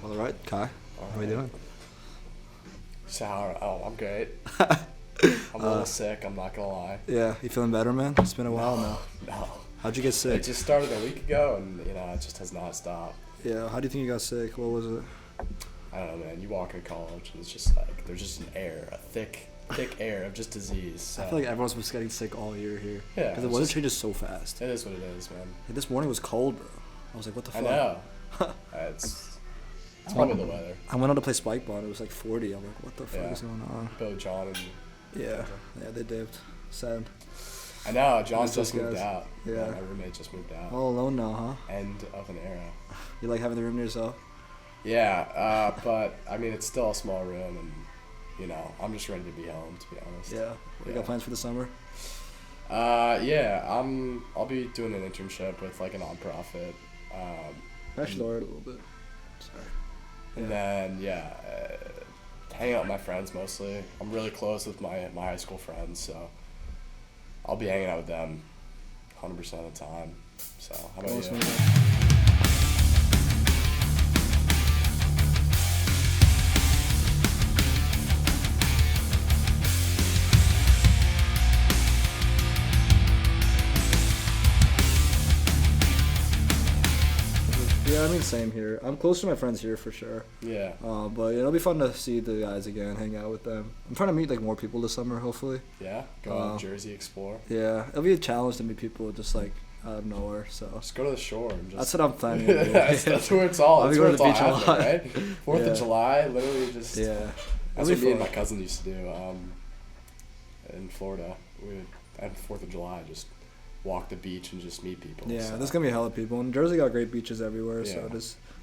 All right, Kai. How are you doing? Sour. Oh, I'm great. I'm a little sick, I'm not gonna lie. Yeah, you feeling better, man? It's been a while now. No. How'd you get sick? It just started a week ago, and, it just has not stopped. Yeah, how do you think you got sick? What was it? I don't know, man. You walk in college, and it's just like, there's just an air, a thick air of just disease. So. I feel like everyone's been getting sick all year here. Yeah. Because the weather changes so fast. It is what it is, man. Like, this morning was cold, bro. I was like, what the fuck? I know. It's probably the weather. I went on to play spike ball, and it was like 40. I'm like, what the fuck Yeah. is going on? Bo, John, and... Yeah, they dipped. Sad. I know, John Miss just those moved guys. out. Yeah. My roommate just moved out. All alone now, huh? End of an era. You like having the room to yourself? Yeah, but, I mean, it's still a small room, and, I'm just ready to be home, to be honest. Yeah. You got plans for the summer? Yeah, I'll be doing an internship with, like, a nonprofit. Actually lowered a little bit. Sorry. And then, hanging out with my friends mostly. I'm really close with my high school friends, so I'll be hanging out with them 100% of the time. So, how about Awesome. you? Yeah, I mean, same here. I'm close to my friends here for sure. Yeah. But it'll be fun to see the guys again, hang out with them. I'm trying to meet like more people this summer, hopefully. Yeah? Go out to Jersey, explore. Yeah, it'll be a challenge to meet people just like out of nowhere. So Just go to the shore and just... that's what I'm planning to do. that's where it's all. I'll That's be where going it's to all the beach a happening, lot. right? 4th of July, literally just... Yeah. That's It'll what be me and fun. my cousin used to do in Florida. We would, at 4th of July, just walk the beach and just meet people. Yeah, so. there's gonna be a hell of people. And Jersey got great beaches everywhere, so Yeah.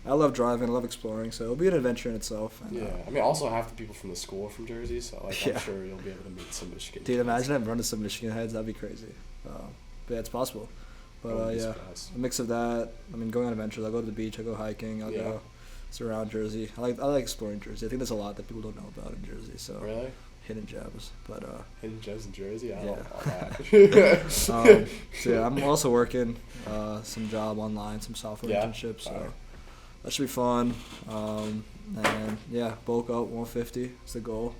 I love driving, I love exploring, so it'll be an adventure in itself. And, Yeah, I mean, also half the people from the school are from Jersey, so like Yeah. I'm sure you'll be able to meet some Michigan. Dude, kids. imagine I've run to some Michigan heads. That'd be crazy. But yeah, it's possible. But Wouldn't be yeah, surprised. a mix of that. I mean, going on adventures. I'll go to the beach. I'll go hiking. I'll Yeah. go surround Jersey. I like exploring Jersey. I think there's a lot that people don't know about in Jersey. So Really? hidden gems. But Hidden gems in Jersey? I don't Yeah. know all that. so yeah, I'm also working some job online, some software Yeah? internship. So Alright. that should be fun. And yeah, bulk out 150 is the goal.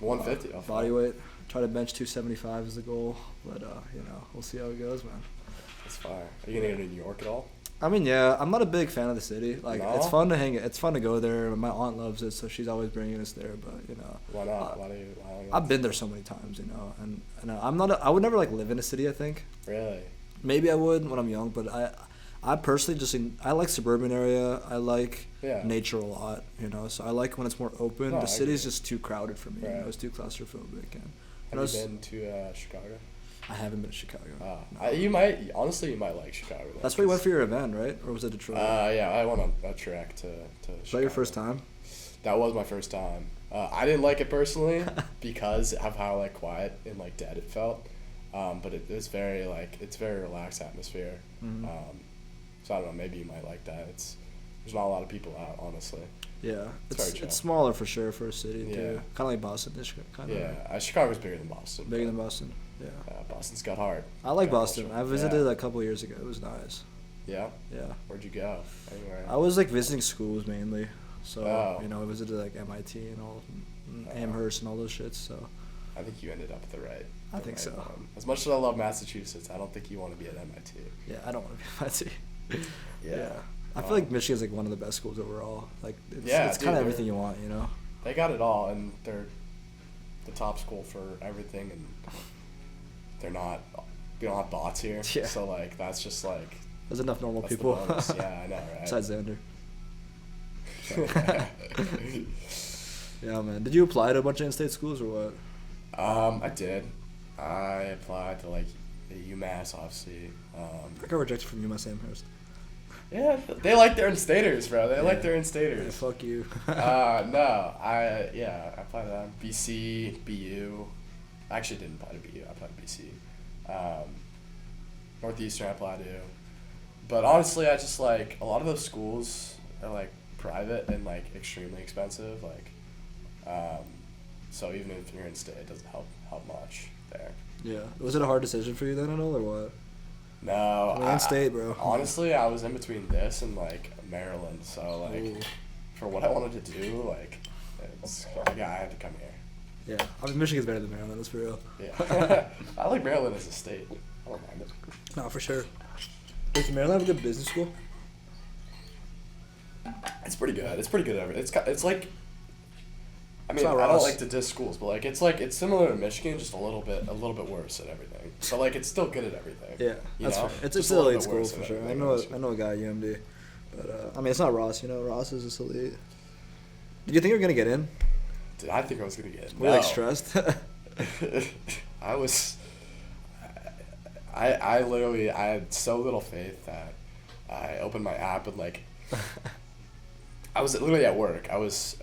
150. Body weight. Try to bench 275 is the goal. But we'll see how it goes, man. That's fire. Are you gonna go to New York at all? I mean, yeah, I'm not a big fan of the city. Like, No? it's fun to hang. It's fun to go there. My aunt loves it, so she's always bringing us there. But Why not? Why don't you I've been there so many times, and I'm not. I would never like live in a city. I think Really? maybe I would when I'm young, but I personally I like suburban area. I like Yeah. nature a lot. So I like when it's more open. No, The I city's agree. just too crowded for me. Right. It's too claustrophobic. And Have you been to Chicago? I haven't been to Chicago. No. You might like Chicago. Then, That's where you went for your event, right? Or was it Detroit? Yeah, I went on a trek to Chicago. Was that your first time? That was my first time. I didn't like it personally because of how like quiet and like dead it felt. But it's very relaxed atmosphere. Mhm. So I don't know, maybe you might like that. There's not a lot of people out, honestly. Yeah, It's very chill. it's smaller for sure for a city Yeah. too. Kind of like Boston, kind of Yeah, Chicago's bigger than Boston. bigger but, than Boston. Yeah, Boston's got heart. I like Got Boston. culture. I visited Yeah. a couple of years ago. It was nice. Yeah? Yeah, Where'd you go? Anywhere? I was like visiting schools mainly. So Oh. I visited like MIT and all, and Oh. Amherst and all those shits. So I think you ended up at the right. I think so. one. As much as I love Massachusetts, I don't think you want to be at MIT. yeah, I don't want to be MIT. Yeah. I feel like Michigan's like one of the best schools overall. Like it's Yeah, it's dude, kind of they're- everything you want, They got it all, and they're the top school for everything, and we don't have bots here. Yeah. So, like, that's just, like, There's enough normal that's people. the bonus. Yeah, I know, right? Besides Xander. Yeah, man. Did you apply to a bunch of in-state schools or what? I did. I applied to, like, UMass, obviously. I got rejected from UMass Amherst. Yeah, they like their in-staters, bro. They like their Yeah, in-staters. fuck you. No, I applied to them. BC, BU. I actually didn't apply to BU. I applied to BC. Northeastern I applied to. But honestly, I just like a lot of those schools are like private and like extremely expensive. Like, so even if you're in state, it doesn't help much there. Yeah. Was it a hard decision for you then at all, or what? No, I mean, in-state, bro. Honestly, I was in between this and like Maryland. So like, Ooh. for what I wanted to do, like, I had to come here. Yeah, I mean, Michigan's better than Maryland, that's for real. Yeah. I like Maryland as a state. I don't mind it. No, for sure. Does Maryland have a good business school? It's pretty good. It's pretty good. It's like, I mean, not I don't Ross. like to diss schools, but it's similar to Michigan, just a little bit worse at everything. So like, it's still good at everything. Yeah, you that's know? fair. It's Just still a elite little bit school worse for at sure. everything. I know a guy at UMD, but I mean, it's not Ross. You know, Ross is just elite. Did you think you were gonna get in? Did I think I was gonna get in? Were you like stressed? I was. I literally had so little faith that I opened my app and like. I was literally at work. I was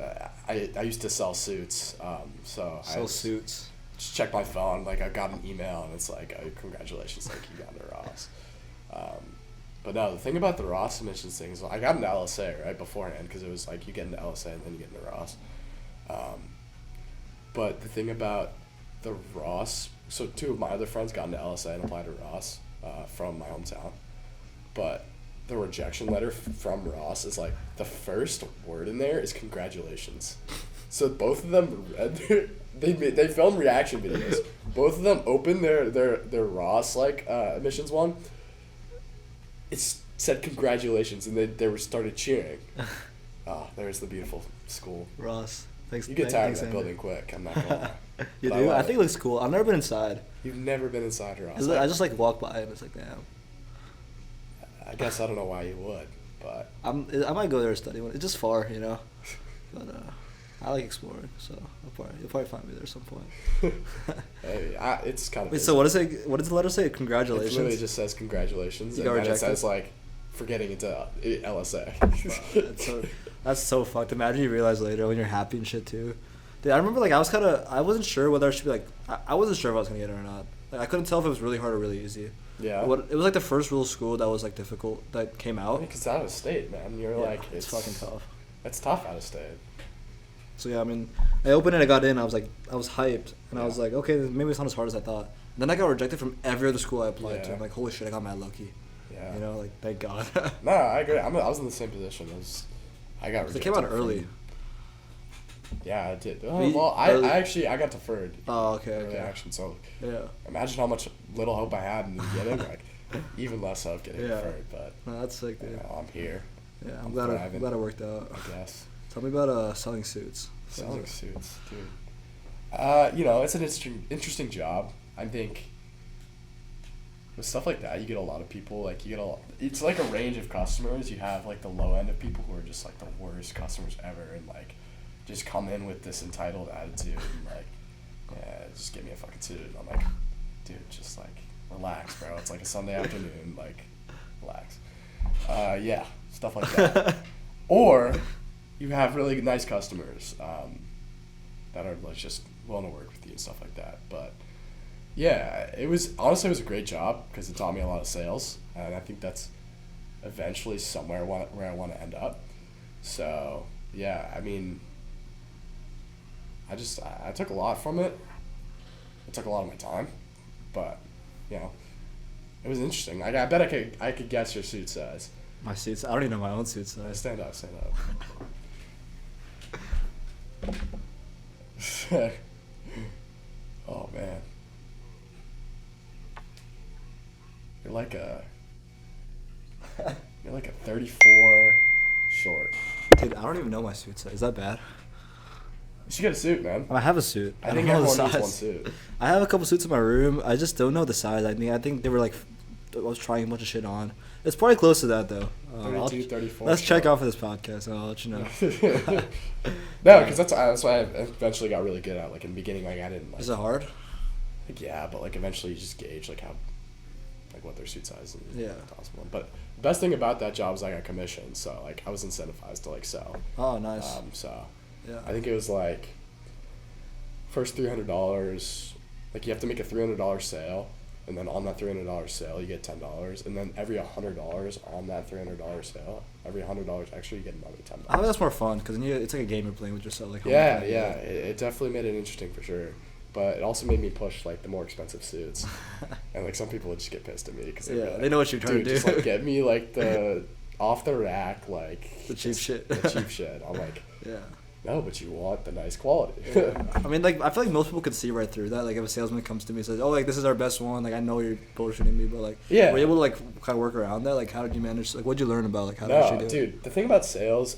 I used to sell suits, so Sell suits. Just checked my phone. Like I got an email and it's like, oh, congratulations, like you got into Ross. But no, the thing about the Ross admissions thing is I got into LSA right beforehand because it was like you get into LSA and then you get into Ross. But the thing about the Ross, so two of my other friends got into LSA and applied to Ross from my hometown, but the rejection letter from Ross is like the first word in there is congratulations. So both of them read they filmed reaction videos. Both of them opened their Ross like admissions one. It said congratulations and they were started cheering. There's the beautiful school. Ross. Thanks. You get tired of that building quick. I'm not gonna lie. You But do? I love think it looks cool. I've never been inside. You've never been inside Ross. I just like walk by and it's like, damn. I guess I don't know why you would, but I might go there to study. It's just far, you know. But I like exploring, so you'll probably find me there at some point. hey, it's kind of. Wait, so what does the letter say? Congratulations. It literally just says congratulations, You and got then it rejected? says like for getting into LSA. Wow, that's so fucked. Imagine you realize later when you're happy and shit too. Dude, I remember like I wasn't sure whether I should be like I wasn't sure if I was gonna get it or not. Like I couldn't tell if it was really hard or really easy. Yeah. It was like the first real school that was like difficult that came out. Because out of state, man, you're like it's fucking tough. It's tough out of state. So yeah, I mean, I opened it, I got in, I was hyped, and I was Yeah. like, okay, maybe it's not as hard as I thought. And then I got rejected from every other school I applied to. Yeah. I'm like, holy shit, I got mad lucky. Yeah. You know, like thank God. No, I agree. I was in the same position. I got rejected. They came out early. Yeah, I did. We- Well, early- I got deferred. Oh, okay, Early okay. action. So Yeah. imagine how much little hope I had in getting like even less hope getting Yeah. deferred. But No, that's sick, dude. I'm here. Yeah, I'm I'm glad thriving. it worked out. I guess. Tell me about selling suits. Selling suits, dude. It's an interesting job. I think with stuff like that, you get a lot of people. Like it's like a range of customers. You have like the low end of people who are just like the worst customers ever, and like just come in with this entitled attitude and like, yeah, just give me a fucking suit. And I'm like, dude, just like relax, bro. It's like a Sunday afternoon. Like, relax. Yeah, stuff like that. Or you have really nice customers that are like just willing to work with you and stuff like that. But yeah, it was a great job because it taught me a lot of sales, and I think that's eventually somewhere where I want to end up. So yeah, I mean, I took a lot from it. It took a lot of my time, but it was interesting. I bet I could guess your suit size. My suits. I don't even know my own suit size. Stand up. Oh man, you're like a 34 short. Dude, I don't even know my suit size. Is that bad? You should get a suit, man. I have a suit. I think don't know the everyone needs size. one suit. I have a couple suits in my room. I just don't know the size. I think they were like, I was trying a bunch of shit on. It's probably close to that though. 32, 34. Let's check short. off for this podcast, and I'll let you know. No, because that's why I eventually got really good at. Like in the beginning, like I didn't. Like, Is it hard? Like yeah, but like eventually you just gauge like how, like what their suit size is. Yeah. Possible. But the best thing about that job is I got commission, so like I was incentivized to like sell. Oh, nice. So Yeah. I think it was like first $300. Like you have to make a $300 sale, and then on that $300 sale you get $10, and then every $100 on that $300 sale, every $100 extra you get another $10. I think that's more fun because it's like a game you're playing with yourself. Like how Yeah, much money yeah. you get. It definitely made it interesting for sure. But it also made me push like the more expensive suits, and like some people would just get pissed at me because Yeah, they know what you're trying to do. Just like get me like the off the rack, like The cheap shit. The cheap shit. I'm like, Yeah. no, but you want the nice quality. Yeah. I mean, like, I feel like most people could see right through that. Like, if a salesman comes to me and says, "Oh, like, this is our best one," like, I know you're bullshitting me, but like, Yeah. were you able to like kind of work around that? Like, how did you manage? Like, what'd you learn about like how to No, actually do it? dude, the thing about sales,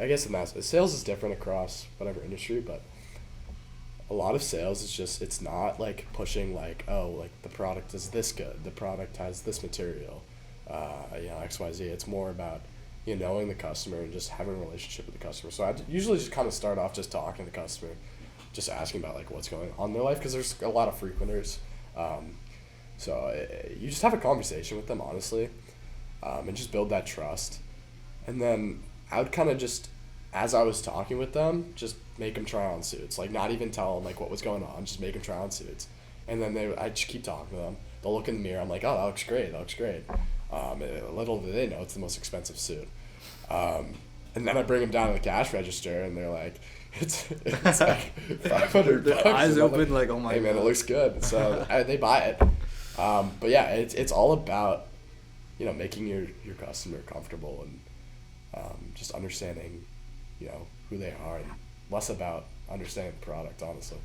I guess sales is different across whatever industry, but a lot of sales is just, it's not like pushing like, oh, like the product is this good, the product has this material, XYZ. It's more about, knowing the customer and just having a relationship with the customer. So I usually just kind of start off just talking to the customer, just asking about like what's going on in their life, because there's a lot of frequenters. So you just have a conversation with them, honestly, and just build that trust. And then I would kind of just, as I was talking with them, just make them try on suits. Like, not even tell them like what was going on, just make them try on suits. And then I just keep talking to them. They'll look in the mirror. I'm like, oh, that looks great. That looks great. Little do they know it's the most expensive suit. And then I bring them down to the cash register, and they're like, it's like $500. Their eyes open, like, oh my hey, man, God. it looks good. So they buy it. But yeah, it's all about, making your customer comfortable and just understanding, who they are, and less about understanding the product, honestly.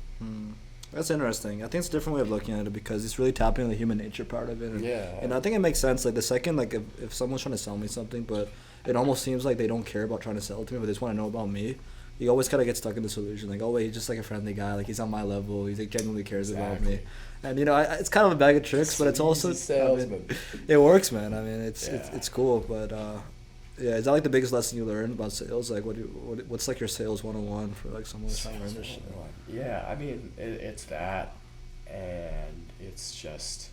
That's interesting. I think it's a different way of looking at it, because it's really tapping on the human nature part of it. And, Yeah. And I think it makes sense. Like, the second, like, if someone's trying to sell me something, but it almost seems like they don't care about trying to sell it to me, but they just want to know about me, you always kind of get stuck in this illusion. Like, oh, wait, he's just like a friendly guy. Like, he's on my level. He's like genuinely cares about me. And, it's kind of a bag of tricks, but it's also, salesman. It works, man. I mean, it's cool, but, yeah, is that like the biggest lesson you learned about sales? Like, what's like your sales 101 for like someone who's trying to learn this shit? Yeah, I mean, it's that, and it's just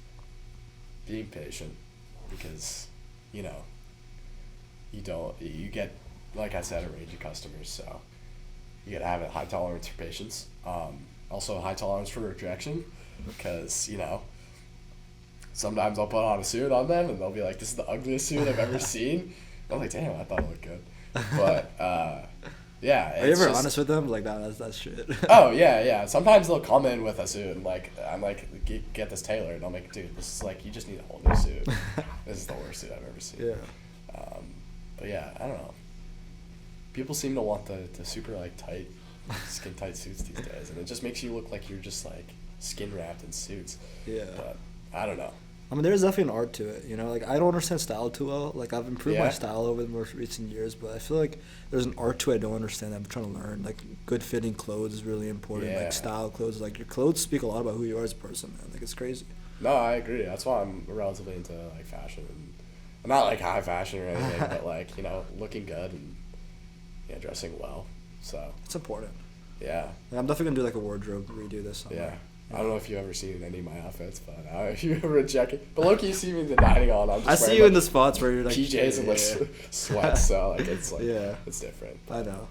being patient, because, you get, like I said, a range of customers, so you gotta have a high tolerance for patience. Also a high tolerance for rejection, because, sometimes I'll put on a suit on them, and they'll be like, this is the ugliest suit I've ever seen. I'm like, damn, I thought it looked good. But, yeah. Are you ever honest with them? Like, that's shit. Oh, yeah. Sometimes they'll come in with a suit, and, I'm like, get this tailored. And I'm like, dude, this is like, you just need a whole new suit. This is the worst suit I've ever seen. Yeah. But, yeah, I don't know. People seem to want the super, like, tight, skin-tight suits these days, and it just makes you look like you're just, like, skin-wrapped in suits. Yeah. But, I don't know. I mean, there's definitely an art to it, Like, I don't understand style too well. Like, I've improved my Yeah. style over the most recent years, but I feel like there's an art to it I don't understand that I'm trying to learn. Like, good fitting clothes is really important. Yeah. Like, style clothes. Like, your clothes speak a lot about who you are as a person, man. Like, it's crazy. No, I agree. That's why I'm relatively into, like, fashion. And not, like, high fashion or anything, but, like, looking good and, dressing well. So, It's important. yeah. Like, I'm definitely going to do, like, a wardrobe redo this summer. Yeah. I don't know if you've ever seen any of my outfits, but if you ever check it. But look, you see me in the dining hall, and I'm just I see wearing, you like, in the spots where you're like PJs and, like, sweats, so, like, it's, like, Yeah. it's different. I know.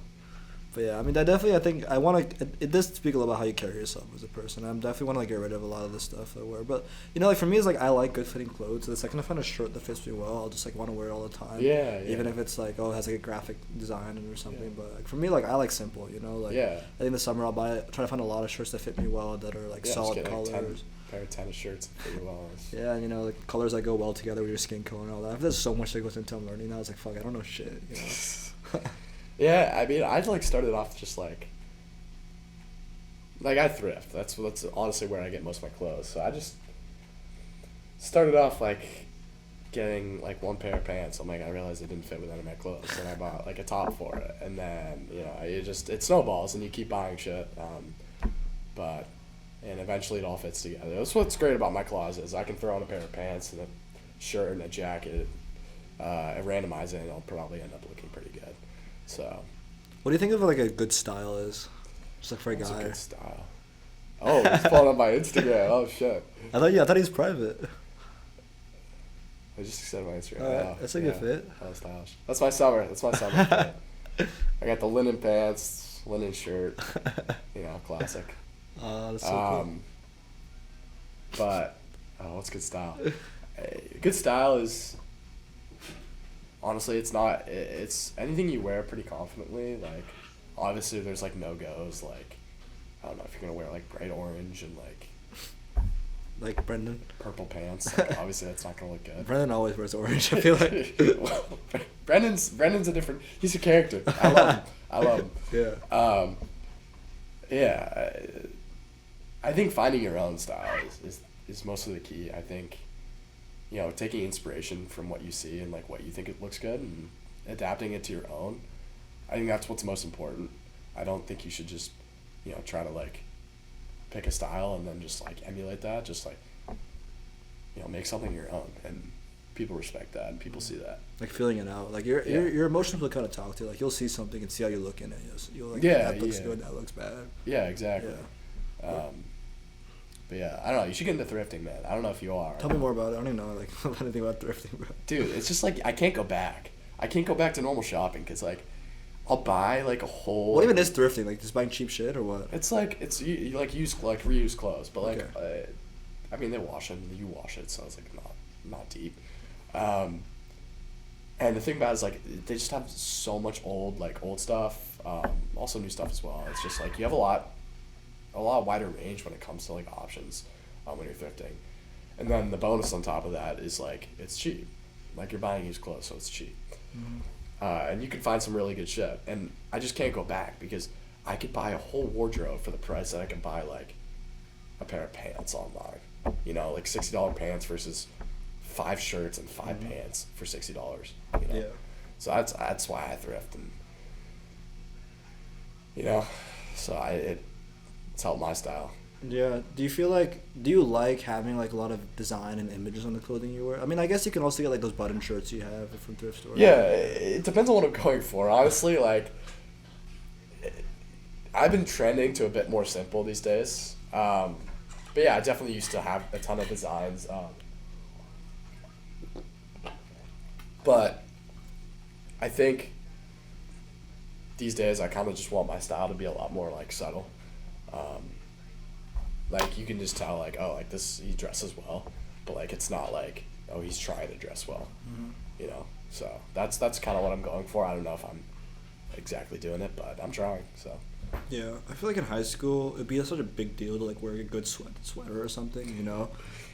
But yeah, I mean, I think I want to, it does speak a lot about how you carry yourself as a person. I'm definitely want to, like, get rid of a lot of the stuff I wear. But, like, for me, it's like, I like good fitting clothes. So the second I find a shirt that fits me well, I'll just, like, want to wear it all the time. Yeah. Even if it's, like, it has, like, a graphic design or something. Yeah. But, like, for me, like, I like simple, Like, yeah. I think this summer I'll try to find a lot of shirts that fit me well, that are, like, solid just get, like, colors. pair of tennis shirts pretty well. Yeah, and, like, colors that go well together with your skin color and all that. There's so much that goes into learning now. It's like, fuck, I don't know shit, Yeah, I mean, I'd, like, started off just, like, I thrift. That's honestly where I get most of my clothes. So I just started off, like, getting, like, one pair of pants. I'm like, I realized it didn't fit with any of my clothes, and I bought, like, a top for it. And then, it snowballs, and you keep buying shit. And eventually it all fits together. That's what's great about my closet, is I can throw on a pair of pants and a shirt and a jacket, and randomize it, and it'll probably end up looking pretty good. So, what do you think of, like, a good style is? Just, like, for a guy. What's a good style? Oh, he's following on my Instagram. Oh, shit. I thought he was private. I just said my Instagram. Alright, that's a good fit. Oh, stylish. That's my summer fit. I got the linen pants, linen shirt, classic. That's so cool. But, what's good style? Good style is, honestly, it's anything you wear pretty confidently. Like, obviously there's, like, no-goes, like, I don't know if you're going to wear, like, bright orange and, like, Like Brendan. Purple pants. Like, obviously, that's not gonna look good. Brendan always wears orange. I feel like. Well, Brendan's a different. He's a character. I love him. Yeah. Yeah. I think finding your own style is mostly the key. I think, taking inspiration from what you see and like what you think it looks good and adapting it to your own. I think that's what's most important. I don't think you should just, try to like pick a style and then just like emulate that. Just like, make something your own, and people respect that and people see that. Like feeling it out. Like your emotions will kind of talk to you. Like you'll see something and see how you look in it. You'll like, that looks good, that looks bad. Yeah, exactly. Yeah. But yeah, I don't know. You should get into thrifting, man. I don't know if you are. Tell me more about it. I don't even know like anything about thrifting, bro. Dude, it's just like I can't go back. I can't go back to normal shopping because like I'll buy like a whole. What even is thrifting? Like just buying cheap shit or what? It's like you like reuse clothes, but like I mean they wash it, and you wash it, so it's like not deep. And the thing about it is like they just have so much old stuff, also new stuff as well. It's just like you have a lot wider range when it comes to like options when you're thrifting, and then the bonus on top of that is like it's cheap, like you're buying used clothes, so it's cheap. Mm-hmm. And you can find some really good shit, and I just can't go back because I could buy a whole wardrobe for the price that I can buy like a pair of pants online. Like $60 pants versus 5 shirts and 5 pants for $60. Yeah. So that's why I thrift, and so it's helped my style. Yeah. Do you like having like a lot of design and images on the clothing you wear? I mean, I guess you can also get like those button shirts you have from thrift stores. Yeah, it depends on what I'm going for. Honestly, like I've been trending to a bit more simple these days. But yeah, I definitely used to have a ton of designs. But I think these days I kind of just want my style to be a lot more like subtle. Like you can just tell like, oh, like this, he dresses well, but like it's not like, oh, he's trying to dress well. So that's kind of what I'm going for. I don't know if I'm exactly doing it, but I'm trying. So yeah, I feel like in high school it'd be such a big deal to like wear a good sweater or something,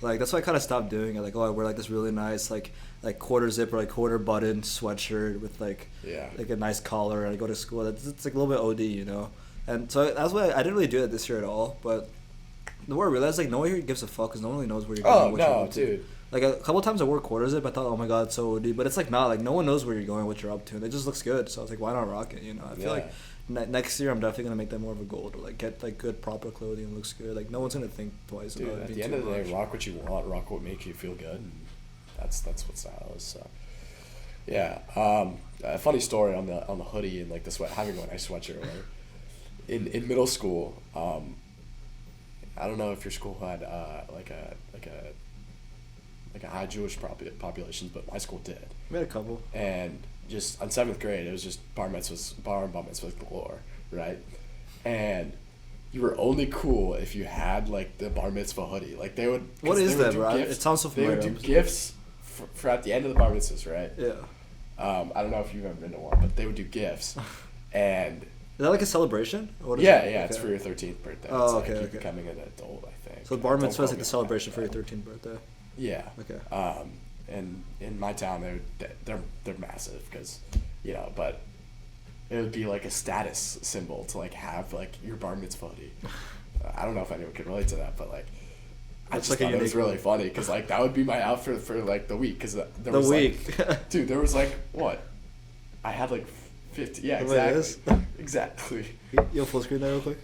like that's why I kind of stopped doing it. Like, oh, I wear like this really nice like quarter zip or like quarter button sweatshirt with like a nice collar, and I go to school. It's like a little bit OD, and so that's why I didn't really do it this year at all. But the more I realized, like, no one here gives a fuck because no one really knows where you're going. Oh no, dude. Like a couple times I wore quarter zip, I thought, oh my god, it's so OD. But it's like not like no one knows where you're going, what you're up to, and it just looks good. So I was like, why not rock it? I feel like next year I'm definitely gonna make that more of a goal to like get like good proper clothing and looks good. Like no one's gonna think twice about it. At the end of the day, rock what you want, rock what makes you feel good. And that's what style is. So yeah, a funny story on the hoodie and like the having a nice sweatshirt or whatever. In middle school, I don't know if your school had like a high Jewish population, but my school did. We had a couple. And just on 7th grade, it was just bar and bar mitzvahs galore, right? And you were only cool if you had like the bar mitzvah hoodie. Like they would. What is that, bro? It sounds so familiar. They would do gifts for at the end of the bar mitzvahs, right? Yeah. I don't know if you've ever been to one, but they would do gifts, and. Is that like a celebration? Yeah, it's for your 13th birthday. Oh, it's okay, like you becoming an adult, I think. So bar mitzvah is like the celebration for your 13th birthday. Yeah. Okay. And in my town, they're massive because, but it would be like a status symbol to like have like your bar mitzvah hoodie. I don't know if anyone could relate to that, but like, I just thought it was really funny because like that would be my outfit for like the week because there was dude, there was like what, I had like 50. Yeah, exactly. Exactly. You'll full screen that real quick.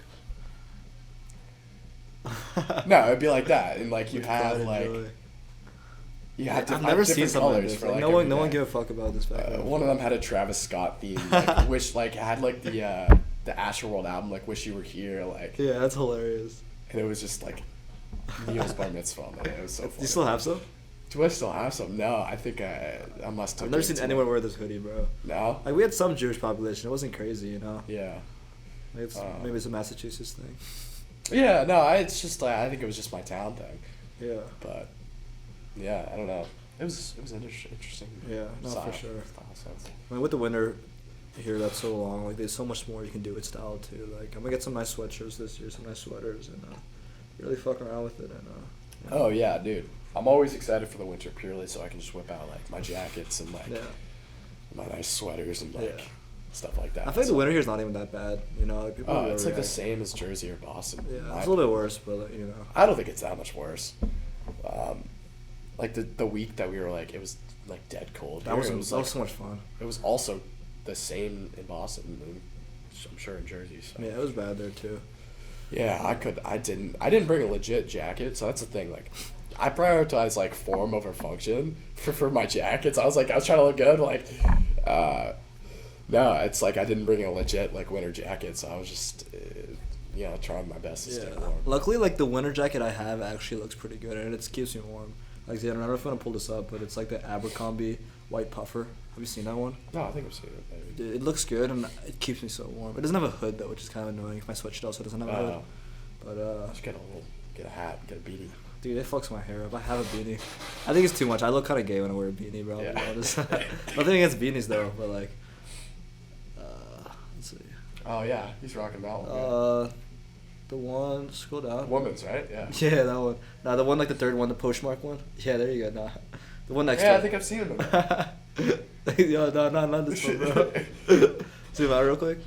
No, it'd be like that, and like you have like. I've never seen something like this. Like, no one gave a fuck about this back then. One of them had a Travis Scott theme, like had like the Astroworld album, like "Wish You Were Here," like. Yeah, that's hilarious. And it was just like Neil's bar mitzvah on it. It was so funny. Do you still have some? Do I still have some? No, I think I must have. I've never seen anyone wear this hoodie, bro. No. Like we had some Jewish population. It wasn't crazy, Yeah. Like maybe it's a Massachusetts thing. Yeah, no, it's just like I think it was just my town thing. Yeah. But. Yeah, I don't know. It was interesting. Yeah, no, style, for sure. Sense. I mean, with the winter here that's so long, like there's so much more you can do with style too. Like I'm gonna get some nice sweatshirts this year, some nice sweaters, and really fuck around with it. And Oh yeah, dude. I'm always excited for the winter purely so I can just whip out like my jackets and like Yeah. my nice sweaters and like Yeah. stuff like that. I feel like the winter here is not even that bad. You know, like people. Oh, it's like the overreact. same as Jersey or Boston. Yeah, I- it's a little bit worse, but like, you know. I don't think it's that much worse. Like the week that we were like, it was like dead cold. That was Here, it was that like, was so much fun. It was also the same in Boston and I'm sure in Jersey. So. Yeah, it was bad there too. Yeah, I didn't bring a legit jacket, so that's the thing. Like, I prioritize like form over function for my jackets. I was trying to look good. Like, no, it's like I didn't bring a legit like winter jacket, so I was just, trying my best to stay warm. Luckily, like the winter jacket I have actually looks pretty good, and it keeps me warm. Like, I don't know if I'm gonna pull this up, but it's like the Abercrombie white puffer. Have you seen that one? No, I think I've seen it. Maybe. Dude, it looks good, and it keeps me so warm. It doesn't have a hood though, which is kind of annoying. If my sweatshirt also doesn't have a hood. But Just get a hat, get a beanie. dude, it fucks my hair up. I have a beanie. I think it's too much. I look kind of gay when I wear a beanie, bro. Yeah. Nothing against beanies though, but like, let's see. Oh yeah, he's rocking that one. The one, scroll down. Woman's, right? Yeah. Yeah, that one. Nah, the one like the third one, the postmark one. Yeah, there you go. Nah, the one next. Yeah, to I think I've seen him. Yo, no, not this one, bro. Zoom out real quick.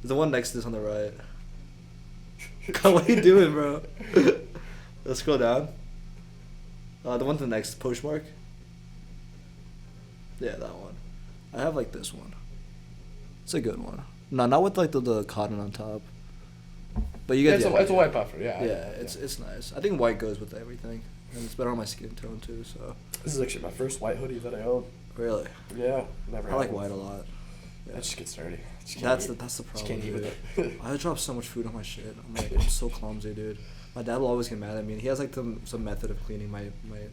There's the one next to this on the right. God, what are you doing, bro? Let's scroll down. The one to the next postmark. Yeah, that one. I have like this one. It's a good one. No, not with like the cotton on top. But you get It's a white puffer, yeah. Yeah, it's nice. I think white goes with everything, and it's better on my skin tone too. So. This is actually my first white hoodie that I own. Really. Yeah, never. I like white a lot. Yeah. It just gets dirty. That's the problem. Just can't eat with Dude. I drop so much food on my shit. I'm so clumsy, dude. My dad will always get mad at me. And he has like some method of cleaning my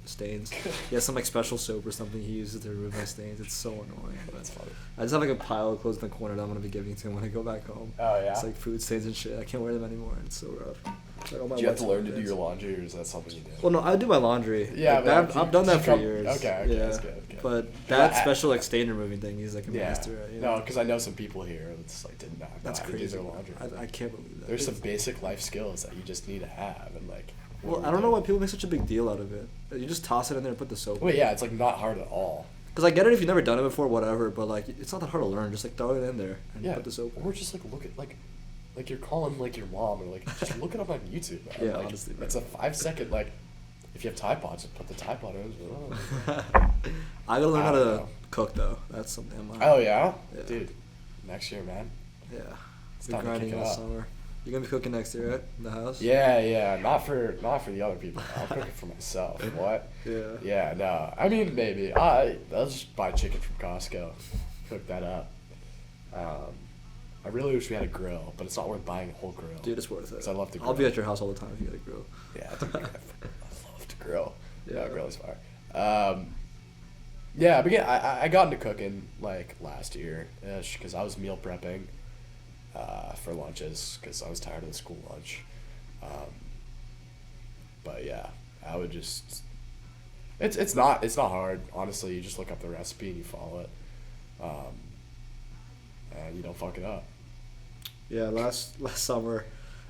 stains. He has some like special soap or something he uses to remove my stains. It's so annoying. That's funny. I just have like a pile of clothes in the corner that I'm gonna be giving to him when I go back home. Oh yeah. It's like food stains and shit. I can't wear them anymore. It's so rough. It's like all my Do you have to white learn to do stains. your laundry, or is that something you do? Well, no, I do my laundry. Yeah, Like, but I've done that for come- years. okay, yeah. that's good, okay. But Yeah, that special like stain removing thing, he's like a Yeah. master at. You No, know? because I know some people here that's like didn't know That's how to do crazy. their laundry. I can't believe that. There's some basic life skills that you just need to have, and like. what Well, do I we don't know do? why people make such a big deal out of it. You just toss it in there and put the soap. Wait, yeah, it's like not hard at all. Because I get it if you've never done it before, whatever. But like, it's not that hard to learn. Just like throw it in there and Yeah. put the soap. Or just like look at like you're calling like your mom, or like just look it up on YouTube. Man. Yeah, like, honestly, bro. it's a 5-second like. If you have Tide Pods, just put the Tide Pod in. I gotta learn I how don't to know. cook though. That's something I'm. Oh yeah? Yeah. Dude, next year, man. Yeah. It's Been time to grinding kick it all up. summer. You're gonna be cooking next year, right? In the house. Yeah, not for the other people. I'll cook it for myself. What? Yeah. Yeah, no. I mean, maybe. I'll just buy chicken from Costco, cook that up. I really wish we had a grill, but it's not worth buying a whole grill. Dude, it's worth it. 'Cause I love to I'll be grill. at your house all the time if you get a grill. Yeah, dude, I love to grill. Yeah. Yeah, grill is fire. Yeah, but yeah, I got into cooking like last year ish because I was meal prepping for lunches because I was tired of the school lunch. But yeah, I would just. It's not hard, honestly. You just look up the recipe and you follow it, and you don't fuck it up. Yeah, last summer,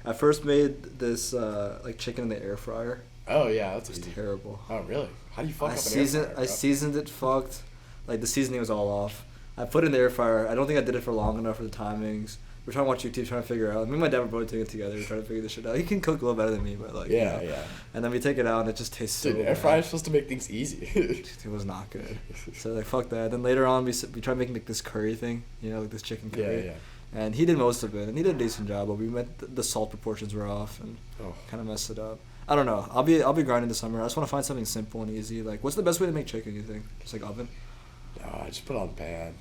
I first made this like chicken in the air fryer. Oh yeah, that's It was easy. terrible. Oh really? How do you fuck I up an seasoned air fryer, I bro? seasoned it fucked. Like the seasoning was all off. I put it in the air fryer. I don't think I did it for long enough for the timings. We're trying to watch YouTube, trying to figure out. Me and my dad were both doing it together. We're trying to figure this shit out. He can cook a little better than me, but like Yeah, you know. yeah. And then we take it out and it just tastes so Dude, air bad. fryer's supposed to make things easy. It was not good. So like fuck that. Then later on we tried making like this curry thing, you know, like this chicken curry. Yeah. And he did most of it, and he did a decent job. But we meant the salt proportions were off, and Oh. kind of messed it up. I don't know. I'll be grinding this summer. I just want to find something simple and easy. Like, what's the best way to make chicken? You think? Just like oven? I just put it on the pan.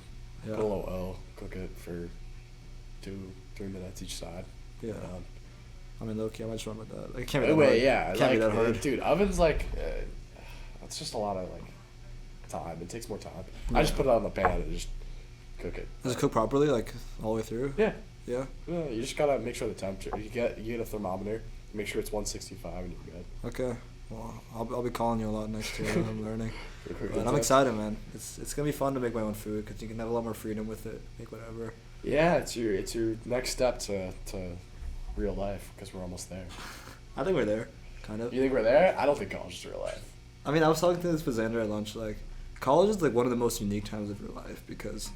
Yeah. Put a little oil. Cook it for 2-3 minutes each side. Yeah. Um, I mean, low key, I might just run with that. Like, it can't be that Wait, hard. yeah. It can't like, be that hard. Dude, oven's like, it's just a lot of like time. It takes more time. I just Yeah. put it on the pan and just cook it. Does it cook properly, like all the way through? Yeah. Yeah. Yeah, you just gotta make sure the temperature. You get a thermometer. Make sure it's 165 and you're good. Okay. Well, I'll be calling you a lot next year. I'm learning. For quick But I'm tips. excited, man. It's gonna be fun to make my own food because you can have a lot more freedom with it. Make whatever. Yeah, it's your next step to real life because we're almost there. I think we're there. kind of. You think we're there? I don't think college is real life. I mean, I was talking to this with Xander at lunch. Like, college is like one of the most unique times of your life because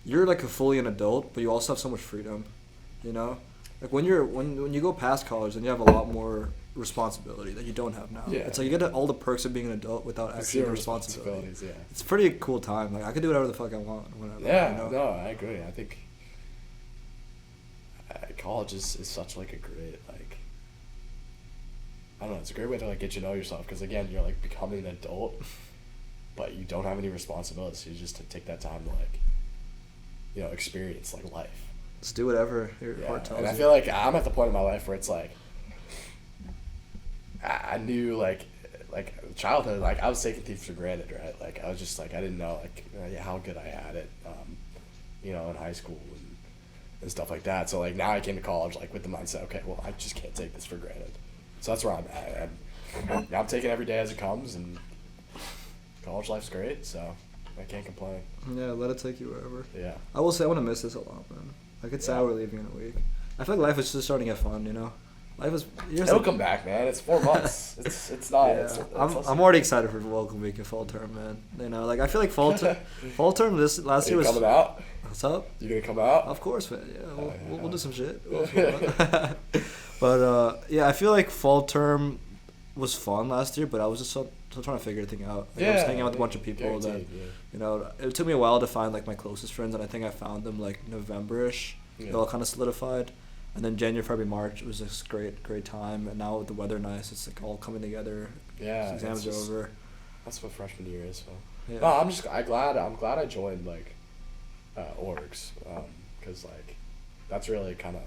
you're like a fully an adult, but you also have so much freedom. You know, like when you go past college, then you have a lot more responsibility that you don't have now. Yeah. It's like you get all the perks of being an adult without actually the responsibility. Yeah. It's a pretty cool time. Like I could do whatever the fuck I want whenever. Yeah. You know? No, I agree. I think college is such like a great like. I don't know. It's a great way to like get to know yourself because again, you're like becoming an adult, but you don't have any responsibilities. So you just take that time to like, experience like life. Just do whatever your heart tells you. And I feel like I'm at the point in my life where it's like, I knew like childhood, like I was taking things for granted, right? Like I was just like, I didn't know like how good I had it, in high school and stuff like that. So like now I came to college like with the mindset, okay, well I just can't take this for granted. So that's where I'm at. I'm taking every day as it comes, and college life's great, so I can't complain. Yeah, let it take you wherever. Yeah. I will say I want to miss this a lot, man. Like it's sad we're leaving in a week. I feel like life is just starting to get fun, you know. Life is. It'll come back, man. It's 4 months. It's not. Yeah. I'm already excited for welcome week and fall term, man. You know, like I feel like fall term this last year was. Coming out? What's up? You gonna come out? Of course, man. Yeah, we'll do some shit. But I feel like fall term was fun last year, but I was just still trying to figure everything out. Like, I was hanging out with a bunch of people that, it took me a while to find like my closest friends, and I think I found them like November-ish. Yeah. They all kind of solidified, and then January, February, March was just great time, and now with the weather nice, it's like all coming together. Yeah, exams are over. That's what freshman year is. So. Yeah. No, I'm glad I joined like orgs, because like that's really kind of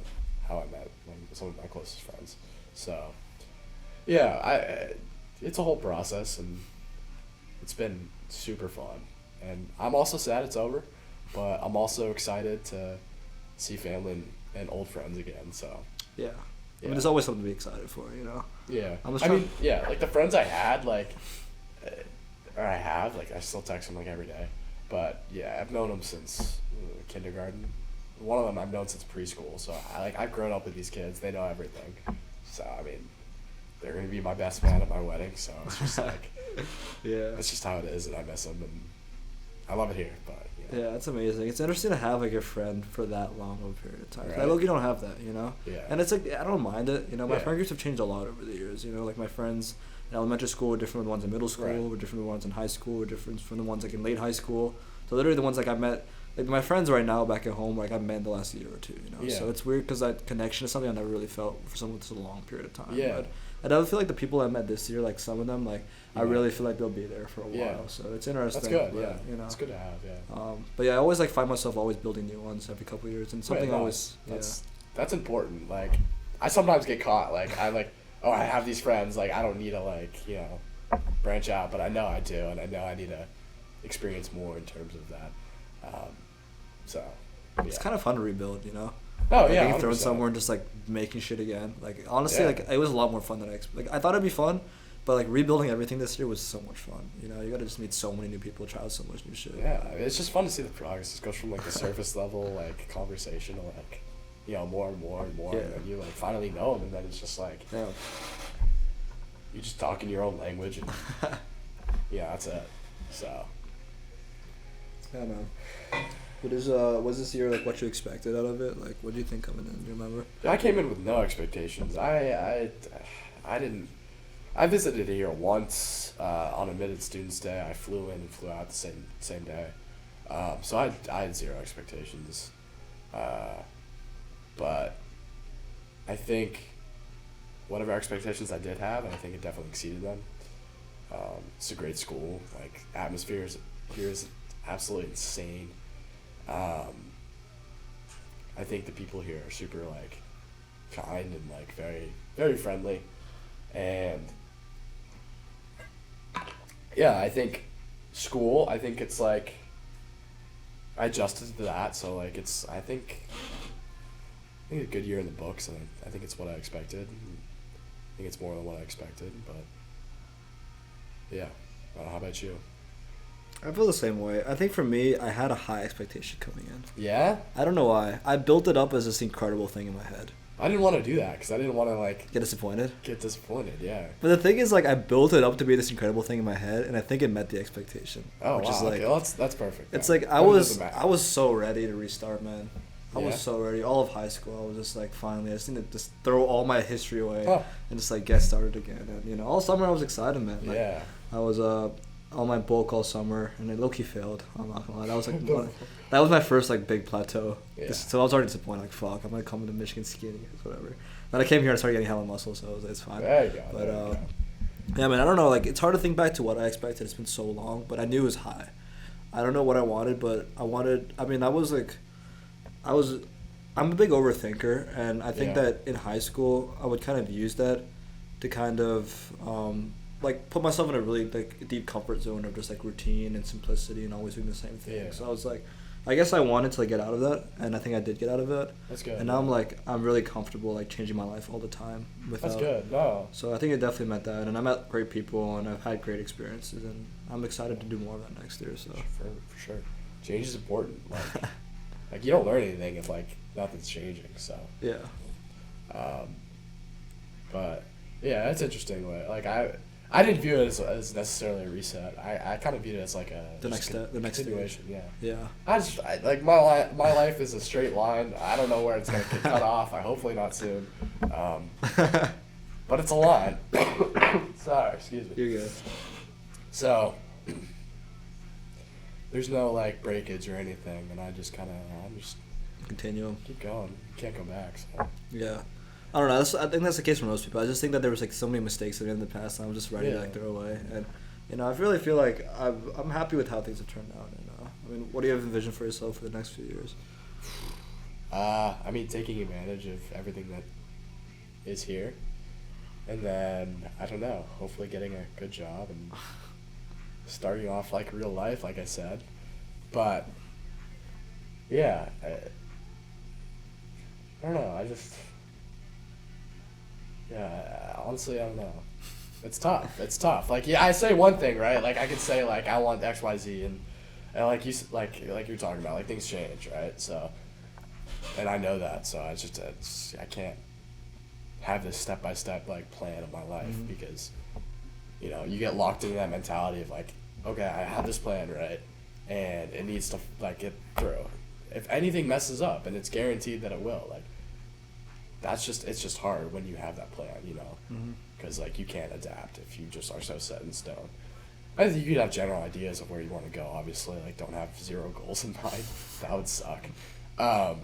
how I met some of my closest friends. So yeah, it's a whole process, and it's been super fun, and I'm also sad it's over, but I'm also excited to see family and old friends again. So yeah. I mean, there's always something to be excited for, you know. Yeah. Like the friends I had, like, or I have, like, I still text them like every day, but yeah, I've known them since kindergarten. One of them I've known since preschool, so I've grown up with these kids. They know everything. So I mean, they're gonna be my best man at my wedding. So it's just like, yeah, it's just how it is, and I miss them, and I love it here. But yeah, it's amazing. It's interesting to have like a friend for that long of a period of time. Right. I look, you don't have that, you know. Yeah. And it's like I don't mind it, you know. My friend groups have changed a lot over the years. You know, like my friends in elementary school were different from the ones in middle school, were different from the ones in high school, were different from the ones like in late high school. So literally the ones like I met. Like my friends right now back at home, like I've met in the last year or two, you know. Yeah. So it's weird because that connection is something I never really felt for someone with a long period of time. Yeah. But I definitely feel like the people I met this year, like some of them, like I really feel like they'll be there for a while. So it's interesting. That's good. But, you know. It's good to have. Yeah. But yeah, I always like find myself always building new ones every couple of years, and something always. That's important. Like I sometimes get caught. Like I I have these friends. Like I don't need to branch out, but I know I do, and I know I need to experience more in terms of that. So, yeah. It's kind of fun to rebuild, you know. Oh like, yeah, being thrown somewhere and just like making shit again. Like honestly, like it was a lot more fun than I expected. Like I thought it'd be fun, but like rebuilding everything this year was so much fun. You know, you got to just meet so many new people, try out so much new shit. Yeah, it's just fun to see the progress. It goes from like the surface level like conversation to like, more and more and more, and then you like finally know them, and then it's just like, you just talk in your own language, and that's it. So. Yeah, man. What was this year like? What you expected out of it? Like, what do you think coming in? Do you remember? I came in with no expectations. I didn't. I visited here once on admitted students day. I flew in and flew out the same day. So I had zero expectations. But I think whatever expectations I did have, I think it definitely exceeded them. It's a great school. Like atmosphere here is absolutely insane. I think the people here are super like kind and like very, very friendly, and I think school, I think it's like I adjusted to that, so like I think a good year in the books, and I think it's what I expected. I think it's more than what I expected, but yeah. How about you? I feel the same way. I think for me, I had a high expectation coming in. Yeah? I don't know why. I built it up as this incredible thing in my head. I didn't want to do that because I didn't want to like Get disappointed? get disappointed. Yeah. But the thing is, like, I built it up to be this incredible thing in my head, and I think it met the expectation. Oh, which wow. is like, Okay, well, that's perfect. it's Yeah. like I Then it was doesn't matter. I was so ready to restart, man. I Yeah? was so ready. All of high school, I was just like, finally, I just need to just throw all my history away Huh. and just like get started again. And you know, all summer I was excited, man. Like, Yeah. I was on my bulk all summer, and it low-key failed. I'm not gonna lie. That was like that was my first like big plateau. Yeah. So I was already disappointed. Like, fuck, I'm gonna come into Michigan skinny, whatever. Then I came here and started getting hella muscle, so it's fine. There you go. But there you go. yeah, man, I don't know. Like, it's hard to think back to what I expected. It's been so long, but I knew it was high. I don't know what I wanted, but I wanted. I mean, I'm a big overthinker, and I think Yeah. that in high school I would kind of use that to kind of like put myself in a really like deep comfort zone of just like routine and simplicity and always doing the same thing. Yeah. So I was like, I guess I wanted to like get out of that, and I think I did get out of it. That's good. And now I'm really comfortable like changing my life all the time without. That's good. No. So I think it definitely meant that, and I met great people, and I've had great experiences, and I'm excited to do more of that next year. So For sure. Change is important. Like you don't learn anything if like nothing's changing. So. yeah, But yeah, that's interesting. Like I didn't view it as necessarily a reset. I kind of viewed it as like The next step, the next continuation. Yeah. yeah. Like my life is a straight line. I don't know where it's gonna get cut off. Hopefully not soon. But it's a line. Sorry, excuse me. You're good. So there's no like breakage or anything, and I'm just Continue. keep going. You can't go back. So. Yeah. I don't know. I think that's the case for most people. I just think that there was like so many mistakes in the past, and I'm just ready to like throw away. And you know, I really feel like I'm happy with how things have turned out. And I mean, what do you have envisioned for yourself for the next few years? I mean, taking advantage of everything that is here, and then I don't know. Hopefully, getting a good job and starting off like real life, like I said. But yeah, I don't know. Honestly, I don't know. It's tough. It's tough. Like, yeah, I say one thing, right? Like, I could say, like, I want X, Y, Z, and like you're talking about, like, things change, right? So, and I know that, so I can't have this step-by-step, like, plan of my life because, you know, you get locked into that mentality of, like, okay, I have this plan, right? And it needs to, like, get through. If anything messes up, and it's guaranteed that it will, like, it's just hard when you have that plan, you know, because like you can't adapt if you just are so set in stone. I think you could have general ideas of where you want to go. Obviously, like don't have 0 goals in mind. That would suck. But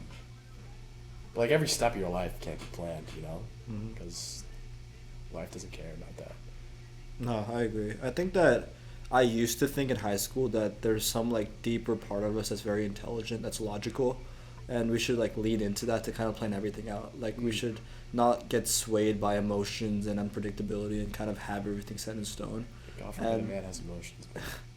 like every step of your life can't be planned, you know, because life doesn't care about that. No, I agree. I think that I used to think in high school that there's some like deeper part of us that's very intelligent, that's logical. And we should like lean into that to kind of plan everything out. Like we should not get swayed by emotions and unpredictability and kind of have everything set in stone. God forbid a man has emotions.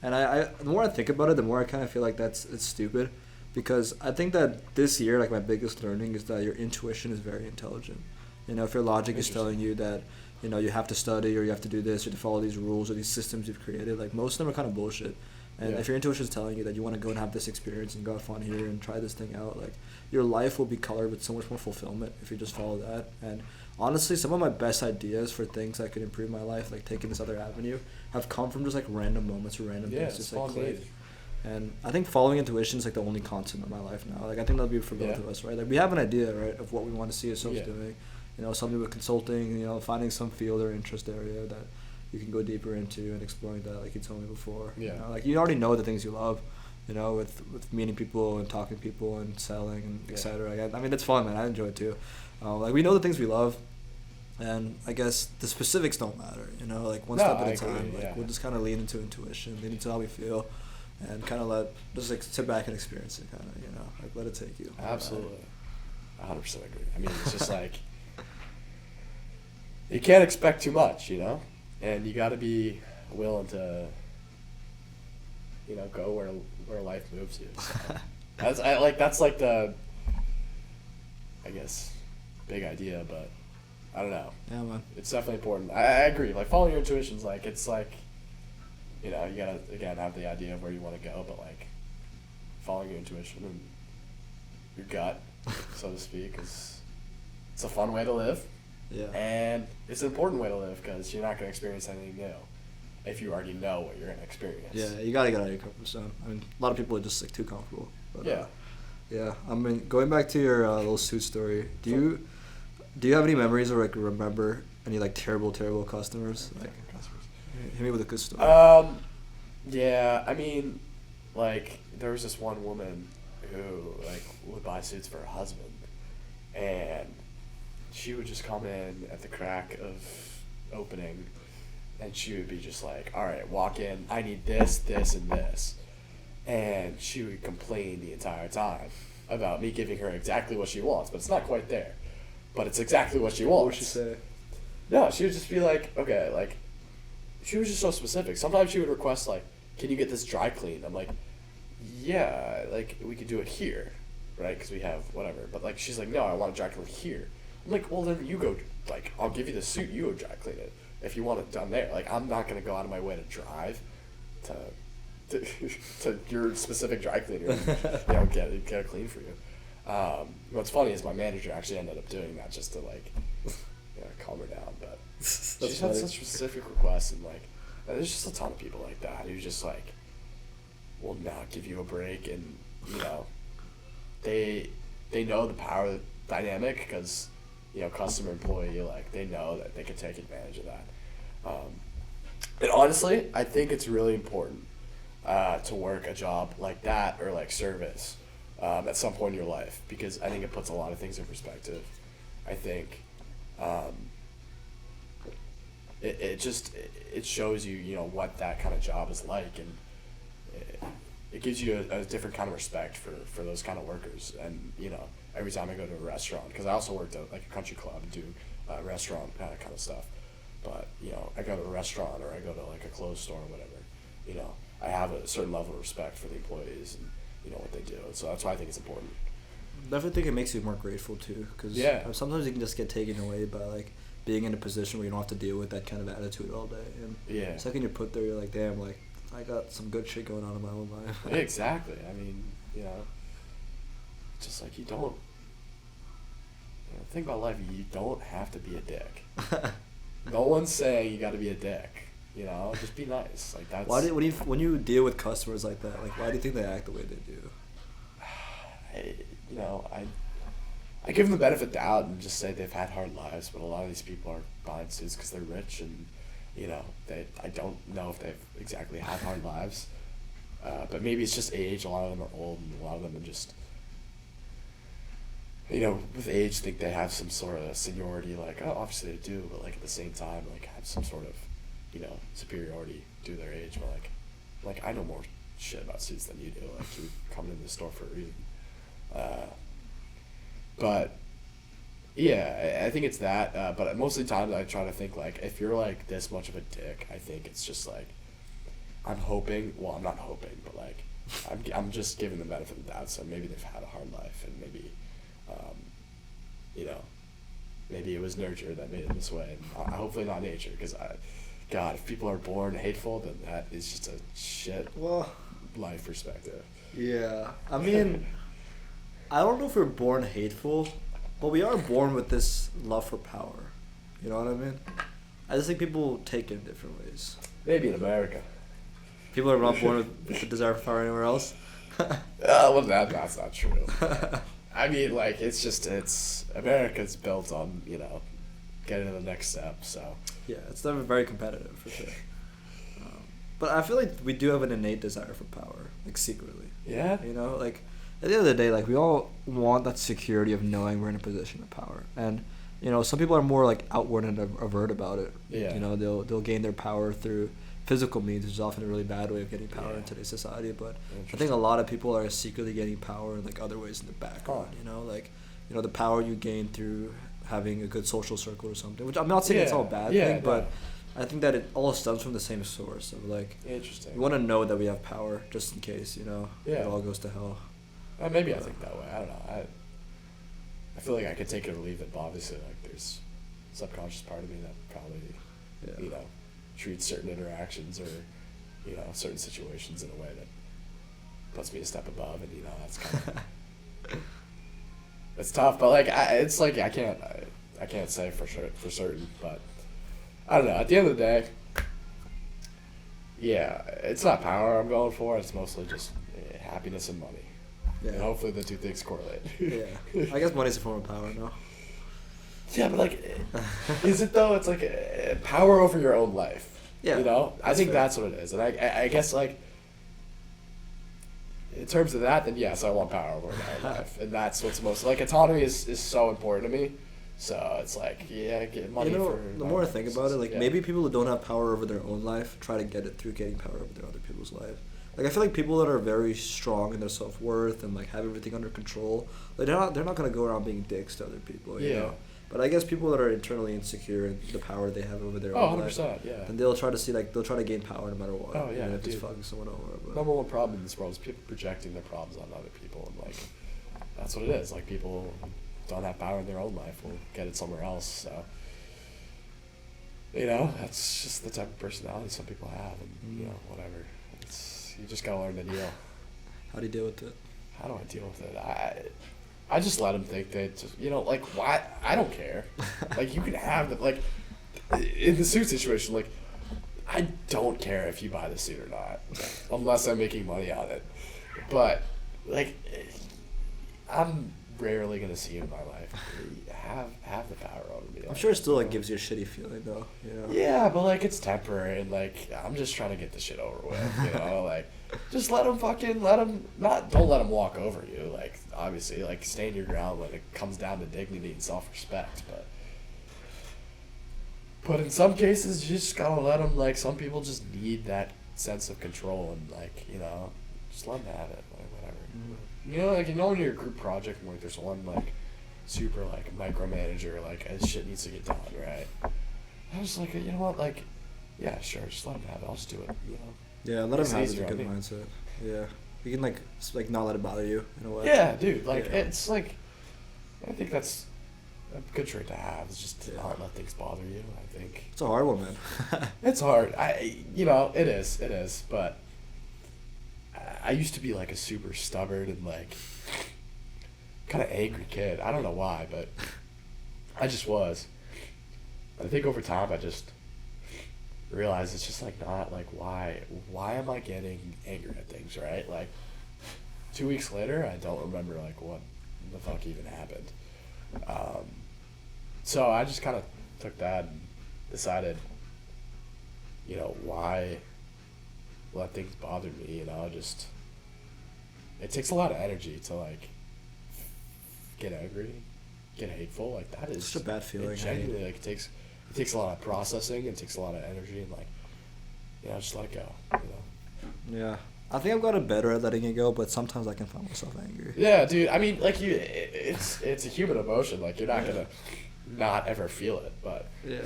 And I the more I think about it, the more I kind of feel like it's stupid, because I think that this year like my biggest learning is that your intuition is very intelligent. You know, if your logic is telling you that, you know, you have to study or you have to do this or to follow these rules or these systems you've created, like most of them are kind of bullshit. And if your intuition is telling you that you want to go and have this experience and go have fun here and try this thing out, like your life will be colored with so much more fulfillment if you just follow that. And honestly, some of my best ideas for things that could improve my life, like taking this other avenue, have come from just like random moments or random things just like click. And I think following intuition is like the only constant in my life now. Like I think that'll be for both of us, right? Like we have an idea, right, of what we want to see ourselves doing. You know, something with consulting, you know, finding some field or interest area that you can go deeper into and exploring that, like you told me before. Yeah. You know, like you already know the things you love, you know, with meeting people and talking to people and selling and et cetera. I mean, it's fun, man. I enjoy it too. Like we know the things we love, and I guess the specifics don't matter. You know, like one step at a time. Like we'll just kind of lean into intuition, lean into how we feel, and kind of just like sit back and experience it. Kind of, you know, like let it take you. Absolutely, 100% agree. I mean, it's just like you can't expect too much, you know. And you got to be willing to, you know, go where life moves you. So that's like the, I guess, big idea, but I don't know. Yeah, man. It's definitely important. I agree. Like following your intuition's like it's like, you know, you gotta again have the idea of where you want to go, but like following your intuition and your gut, so to speak, is it's a fun way to live. Yeah. And it's an important way to live because you're not going to experience anything new if you already know what you're going to experience. Yeah, you gotta get out of your comfort zone. I mean, a lot of people are just like too comfortable. But, Yeah. Yeah. I mean, going back to your little suit story, do you have any memories or like remember any like terrible customers? Like, hit me with a good story. Yeah, I mean, like, there was this one woman who, like, would buy suits for her husband, and she would just come in at the crack of opening, and she would be just like, all right, walk in, I need this, this, and this. And she would complain the entire time about me giving her exactly what she wants, but it's not quite there. But it's exactly what she wants. What would she say? No, she would just be like, okay, like, she was just so specific. Sometimes she would request, like, can you get this dry cleaned? I'm like, yeah, like, we could do it here, right? Because we have whatever. But, like, she's like, no, I want it dry cleaned here. I'm like, well, then you go, like, I'll give you the suit, you go dry clean it if you want it done there. Like, I'm not going to go out of my way to drive to your specific dry cleaner and get it clean for you. What's funny is my manager actually ended up doing that just to, like, calm her down. But she just had such specific requests, and, like, there's just a ton of people like that who just, like, will not give you a break, and, you know, they know the power dynamic because, you know, customer employee, like, they know that they can take advantage of that. And honestly, I think it's really important to work a job like that or like service at some point in your life, because I think it puts a lot of things in perspective. I think it shows you, you know, what that kind of job is like, and it gives you a different kind of respect for those kind of workers. And, you know, every time I go to a restaurant, because I also worked at like a country club and do restaurant kind of stuff, but, you know, I go to a restaurant or I go to like a clothes store or whatever, you know, I have a certain level of respect for the employees and, you know, what they do. So that's why I think it's important. Definitely think it makes you more grateful too, because sometimes you can just get taken away by like being in a position where you don't have to deal with that kind of attitude all day. And the second you're put there, you're like, damn, like, I got some good shit going on in my own life. Yeah, exactly. I mean, you know, just like you don't, you know, think about life, you don't have to be a dick. No one's saying you got to be a dick. You know, just be nice. Like, that's. When you deal with customers like that, like, why do you think they act the way they do? I give them the benefit of the doubt and just say they've had hard lives, but a lot of these people are buying suits because they're rich, and, you know, I don't know if they've exactly had hard lives, but maybe it's just age. A lot of them are old, and a lot of them are just, you know, with age think they have some sort of seniority. Like, oh, obviously they do, but like at the same time, like, have some sort of, you know, superiority due to their age. But like I know more shit about suits than you do. Like, you're coming into the store for a reason. But yeah, I think it's that. But most of the time I try to think, like, if you're like this much of a dick, I think it's just like, I'm hoping. Well, I'm not hoping, but like, I'm just giving them the benefit of the doubt. So maybe they've had a hard life, and maybe, you know, maybe it was nurture that made it this way. And hopefully not nature, because God, if people are born hateful, then that is just a shit life perspective. Yeah, I mean, I don't know if we're born hateful, but we are born with this love for power. You know what I mean? I just think people take it in different ways. Maybe in America. People are not born with the desire for power anywhere else. Well, that's not true. I mean, like, America's built on, you know, getting to the next step, so. Yeah, it's never very competitive, for sure. But I feel like we do have an innate desire for power, like, secretly. Yeah? You know, like, at the end of the day, like, we all want that security of knowing we're in a position of power. And, you know, some people are more, like, outward and overt about it. Yeah. You know, they'll gain their power through physical means, which is often a really bad way of getting power in today's society. But I think a lot of people are secretly getting power in, like, other ways in the background, you know? Like, you know, the power you gain through having a good social circle or something, which I'm not saying it's all a bad thing, but I think that it all stems from the same source of, like, interesting. We want to know that we have power just in case, you know, it all goes to hell. Maybe I think that way. I don't know. I feel like I could take it or leave it, but obviously, like, there's a subconscious part of me that probably, you know, treats certain interactions or, you know, certain situations in a way that puts me a step above, and, you know, that's kind of it's tough, but like it's like I can't I can't say for certain, but I don't know. At the end of the day, yeah, it's not power I'm going for. It's mostly just happiness and money. Yeah. And hopefully the two things correlate. Yeah. I guess money's a form of power, no? Yeah, but like, is it though? It's like power over your own life. Yeah. You know? I think fair. that's what it is. And I guess like, in terms of that, then yes, I want power over my own life. And that's what's most, like, autonomy is so important to me. So it's like, yeah, get money for... The more I think about it, like, yeah. maybe people who don't have power over their own life try to get it through getting power over their other people's life. Like, I feel like people that are very strong in their self-worth and, like, have everything under control, like, they're not going to go around being dicks to other people, you know? But I guess people that are internally insecure in the power they have over their own 100%, life, yeah. and they'll try to gain power no matter what. Oh, yeah, even if dude. it's fucking someone over. But. Number one problem in this world is people projecting their problems on other people, and, like, that's what it is. Like, people don't have power in their own life will get it somewhere else, so... You know, that's just the type of personality some people have, and, you know, whatever. You just gotta learn to deal. How do you deal with it? How do I deal with it? I just let them think that, just, you know, like, why? I don't care. Like, you can have the, like, in the suit situation, like, I don't care if you buy the suit or not, unless I'm making money on it. But, like, I'm rarely going to see you in my life. Have the power over me. I'm sure it still, like, gives you a shitty feeling, though, you know? Yeah, but, like, it's temporary, and, like, I'm just trying to get the shit over with, you know? Like, just don't let them walk over you, like, obviously, like, stand your ground when it comes down to dignity and self-respect, but in some cases, you just gotta let them, like, some people just need that sense of control, and, like, you know, just let them have it, like, whatever. Mm-hmm. You know, like, you know when you're a group project, and, like, there's one, like, super, like, micromanager, like, as shit needs to get done, right? I was like, you know what, like, yeah, sure, just let them have it, I'll just do it, you know? Yeah, let them have it, a good mindset. Yeah. You can, like, not let it bother you, in a way. Yeah, dude, like, it's, like, I think that's a good trait to have, is just to not let things bother you, I think. It's a hard one, man. It's hard. You know, it is, but I used to be, like, a super stubborn and, like, kind of angry kid. I don't know why, but I just was. I think over time I just realized it's just, like, not, like, why am I getting angry at things, right? Like, 2 weeks later, I don't remember, like, what the fuck even happened. So I just kind of took that and decided, you know, why let things bother me, you know, just, it takes a lot of energy to, like, get angry, get hateful, like, that is such a bad feeling. Genuinely, like, it takes a lot of processing, it takes a lot of energy, and, like, you know, just let it go, you know. Yeah, I think I've gotten better at letting it go, but sometimes I can find myself angry. Yeah, dude, I mean, like, it's a human emotion, like, you're not gonna not ever feel it, but yeah,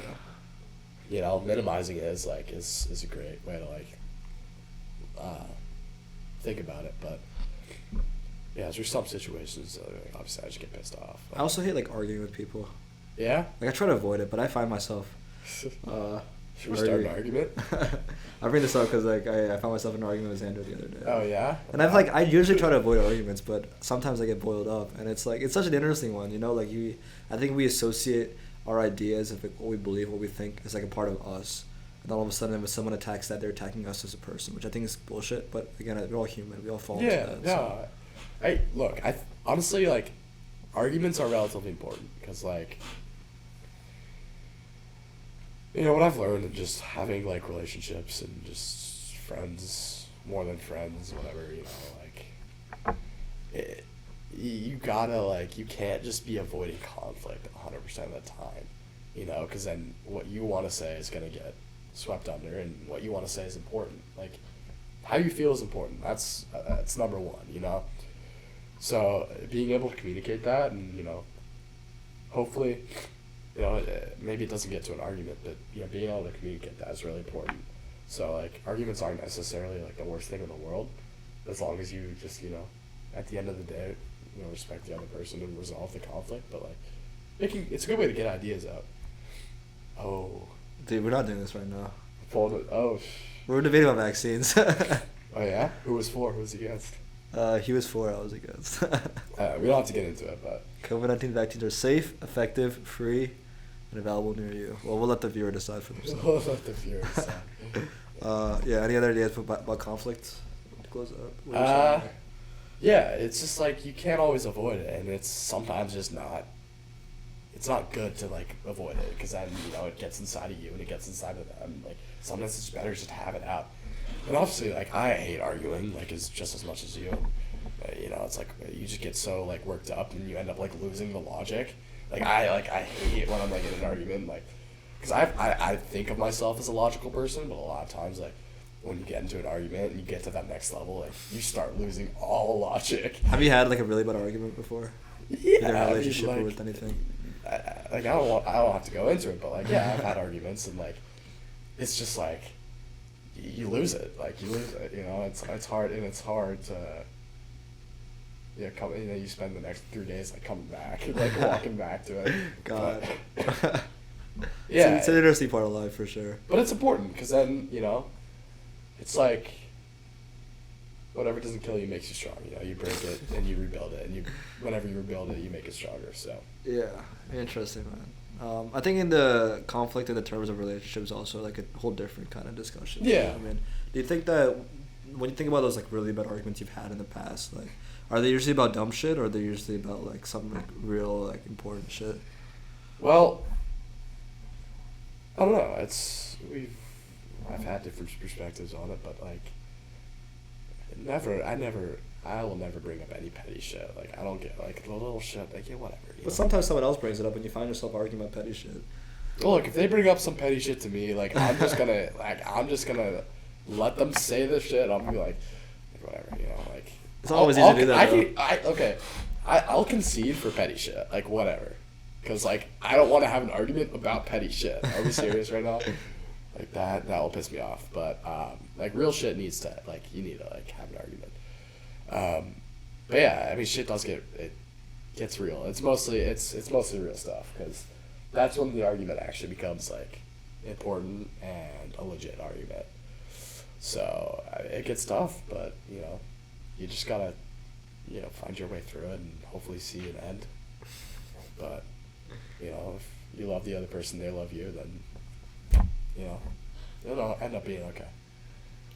you know, minimizing it is, like, is a great way to, like, think about it, but yeah, there's some situations obviously I just get pissed off. I also hate, like, arguing with people. Yeah? Like, I try to avoid it, but I find myself should we start an argument? I bring this up because, like, I found myself in an argument with Xander the other day. Oh, yeah? And I usually try to avoid arguments, but sometimes I get boiled up, and it's, like, it's such an interesting one, you know? Like, I think we associate our ideas of, like, what we believe, what we think is, like, a part of us. And then all of a sudden, if someone attacks that, they're attacking us as a person, which I think is bullshit, but, again, we're all human. We all fall into that. Yeah, no. Look, honestly, like, arguments are relatively important, because, like, you know, what I've learned in just having, like, relationships and just friends, more than friends, whatever, you know, like, you gotta, like, you can't just be avoiding conflict 100% of the time, you know, because then what you want to say is going to get swept under, and what you want to say is important. Like, how you feel is important. That's number one, you know? So, being able to communicate that, and, you know, hopefully, you know, maybe it doesn't get to an argument, but, you know, being able to communicate that is really important. So, like, arguments aren't necessarily, like, the worst thing in the world, as long as you just, you know, at the end of the day, you know, respect the other person and resolve the conflict. But, like, it's a good way to get ideas out. Oh. Dude, we're not doing this right now. We're debating about vaccines. Oh, yeah? Who was for? Who was against? He was for, I was against. We don't have to get into it, but COVID-19 vaccines are safe, effective, free, and available near you. Well, we'll let the viewer decide for themselves. We'll let the viewer decide. Yeah. Any other ideas about conflict? To close up. What are you saying there? Yeah, it's just like you can't always avoid it, and it's sometimes just not. It's not good to like avoid it because then it gets inside of you and it gets inside of them. Like sometimes it's better just to have it out. And obviously, like I hate arguing, like as just as much as you. It's like you just get so like worked up and you end up like losing the logic. Like I hate when I'm like in an argument, like because I think of myself as a logical person, but a lot of times like when you get into an argument and you get to that next level, like you start losing all logic. Have you had like a really bad argument before? Yeah, in a relationship or with anything. I don't have to go into it, but like yeah, I've had arguments and like it's just like you lose it. Like you lose it. It's hard and it's hard to. You spend the next 3 days like coming back, like walking back to it. God. Yeah, it's an interesting part of life for sure. But it's important because then it's like whatever doesn't kill you makes you strong. You break it and you rebuild it, and whenever you rebuild it, you make it stronger. So yeah, interesting, man. I think in the conflict in the terms of relationships also like a whole different kind of discussion. Yeah. I mean, do you think that when you think about those like really bad arguments you've had in the past, like are they usually about dumb shit or are they usually about like some like real like important shit? Well, I don't know. I've had different perspectives on it, but like I will never bring up any petty shit. Like I don't get like the little shit. Like yeah, whatever. But sometimes someone else brings it up and you find yourself arguing about petty shit. Well, look, if they bring up some petty shit to me, like I'm just gonna let them say this shit. I'll be like whatever, like. It's always easy to do that. I'll concede for petty shit, like whatever, because like I don't want to have an argument about petty shit. Are we serious right now? Like that will piss me off. But like real shit needs to like you need to like have an argument. But yeah, I mean shit gets real. It's mostly real stuff because that's when the argument actually becomes like important and a legit argument. So it gets tough, but you just gotta, find your way through it and hopefully see an end. But, if you love the other person, they love you, then, it'll end up being okay.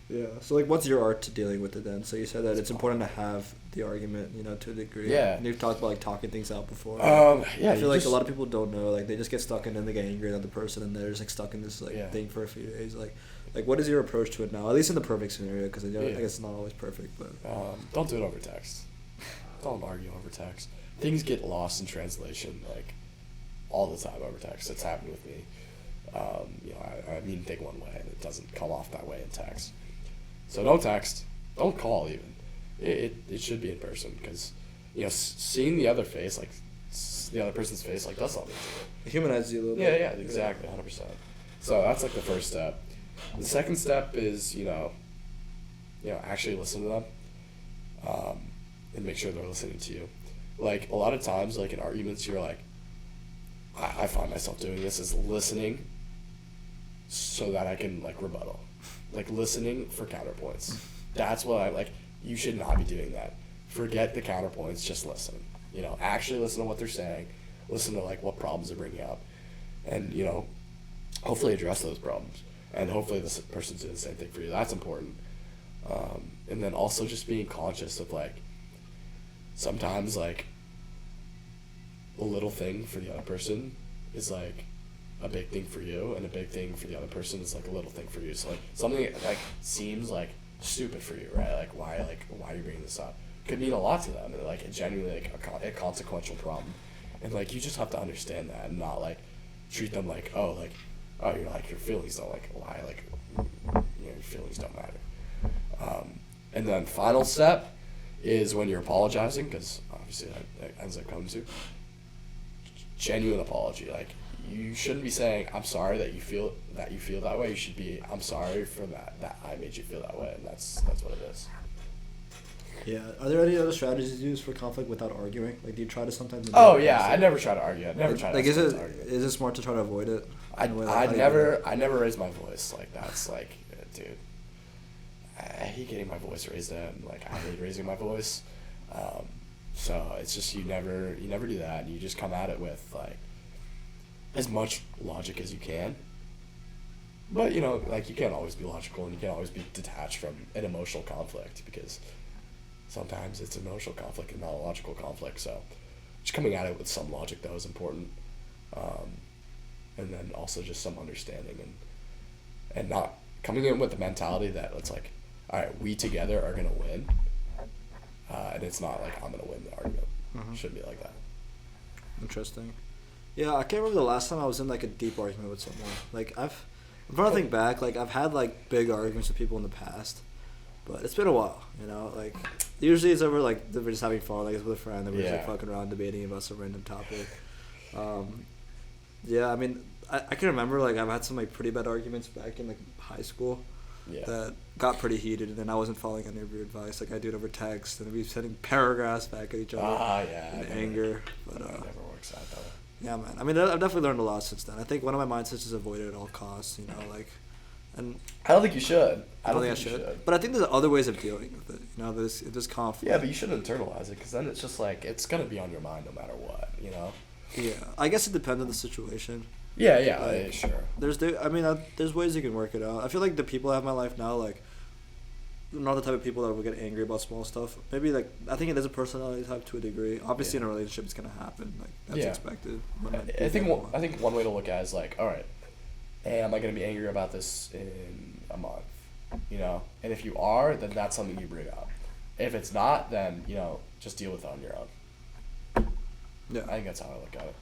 Yeah. So, like, what's your art to dealing with it then? So you said that it's important to have the argument, to a degree. Yeah. And you've talked about, like, talking things out before. Yeah. I feel like a lot of people don't know. Like, they just get stuck and then they get angry at the person and they're just, like, stuck in this, like, thing for a few days. Like, what is your approach to it now? At least in the perfect scenario, because I guess it's not always perfect. But don't do it over text. Don't argue over text. Things get lost in translation, like, all the time over text. It's happened with me. I mean thing one way, and it doesn't come off that way in text. So don't text. Don't call even. It should be in person, because, seeing the other face, like, the other person's face, like, does something to you. It humanizes you a little bit. Yeah, exactly, 100%. So that's, like, the first step. The second step is, actually listen to them, and make sure they're listening to you. Like, a lot of times, like, in arguments, you're like, I find myself doing this, is listening so that I can, like, rebuttal. Like, listening for counterpoints. That's what you should not be doing that. Forget the counterpoints, just listen. Actually listen to what they're saying, listen to, like, what problems they're bringing up, and, hopefully address those problems. And hopefully this person's doing the same thing for you. That's important. And then also just being conscious of, like, sometimes, like, a little thing for the other person is, like, a big thing for you, and a big thing for the other person is, like, a little thing for you. So, like, something that, like, seems, like, stupid for you, right? Like, why are you bringing this up? Could mean a lot to them, and, like, genuinely, like, a consequential problem. And, like, you just have to understand that and not, like, treat them like, oh, you're like, your feelings don't, like, lie, like, your feelings don't matter. And then final step is when you're apologizing, because obviously that ends up coming to genuine apology. Like, you shouldn't be saying, I'm sorry that you feel that way. You should be, I'm sorry for that I made you feel that way, and that's what it is. Yeah. Are there any other strategies you use for conflict without arguing? Like, do you try to sometimes? Oh yeah, I never try to argue. I never try to. Like, is it smart to try to avoid it? I never raise my voice. Like, that's like, dude, I hate getting my voice raised at. Like, I hate raising my voice. So it's just you never do that, and you just come at it with like as much logic as you can. But like you can't always be logical, and you can't always be detached from an emotional conflict, because sometimes it's emotional conflict and not a logical conflict. So just coming at it with some logic though is important, and then also just some understanding, and not coming in with the mentality that it's like, all right, we together are gonna win. And it's not like I'm gonna win the argument. Shouldn't be like that. Interesting. Yeah, I can't remember the last time I was in like a deep argument with someone. Like I'm trying to think back. Like I've had like big arguments with people in the past, but it's been a while. Like usually it's over like we're just having fun. Like it's with a friend, and we're just like fucking around debating about some random topic. Yeah, I mean I can remember like I've had some like pretty bad arguments back in like high school. Yeah. That got pretty heated, and then I wasn't following any of your advice. Like I do it over text, and we'd be sending paragraphs back at each other in anger. But it never works out that way. Yeah, man. I mean, I've definitely learned a lot since then. I think one of my mindsets is avoid it at all costs. And I don't think you should. I don't think I should. But I think there's other ways of dealing with it. This conflict. Yeah, but you shouldn't internalize it, because then it's just like it's gonna be on your mind no matter what. Yeah, I guess it depends on the situation. Yeah, sure. There's ways you can work it out. I feel like the people I have in my life now, like, not the type of people that will get angry about small stuff. Maybe like I think it is a personality type to a degree. Obviously, in a relationship, it's gonna happen. Like that's expected. I think one way to look at it is like, all right, am I gonna be angry about this in a month? And if you are, then that's something you bring up. If it's not, then just deal with it on your own. Yeah, I think that's how I look at it.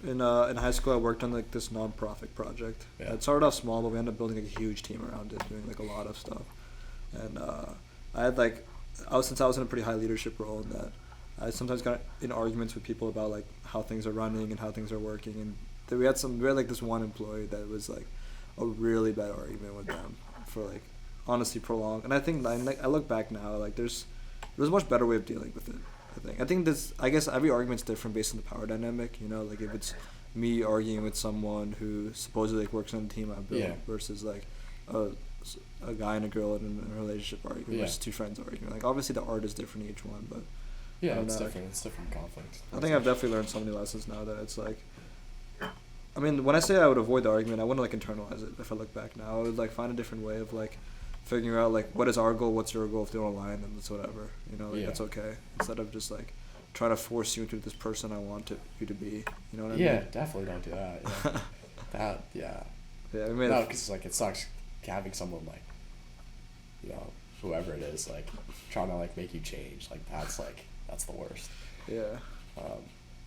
In high school, I worked on like this non-profit project. Yeah. It started off small, but we ended up building like a huge team around it, doing like a lot of stuff. And since I was in a pretty high leadership role in that, I sometimes got in arguments with people about like how things are running and how things are working. And we had like this one employee that was like a really bad argument with them for like honestly prolonged. And I think I look back now, like there's a much better way of dealing with it. I think I guess every argument's different based on the power dynamic. Like if it's me arguing with someone who supposedly like works on the team I built versus like a guy and a girl in a relationship arguing versus two friends arguing. Like obviously the art is different in each one, but it's different. It's different conflicts. I think I've definitely learned so many lessons now that it's like. I mean, when I say I would avoid the argument, I wouldn't like internalize it. If I look back now, I would like find a different way of like figuring out like what is our goal, what's your goal. If they don't align, then that's whatever. That's okay. Instead of just like trying to force you into this person I want you to be. You know what I mean? Yeah, definitely don't do that. Yeah. Yeah, I mean, no, because like it sucks having someone like, whoever it is, like trying to like make you change. Like that's the worst. Yeah.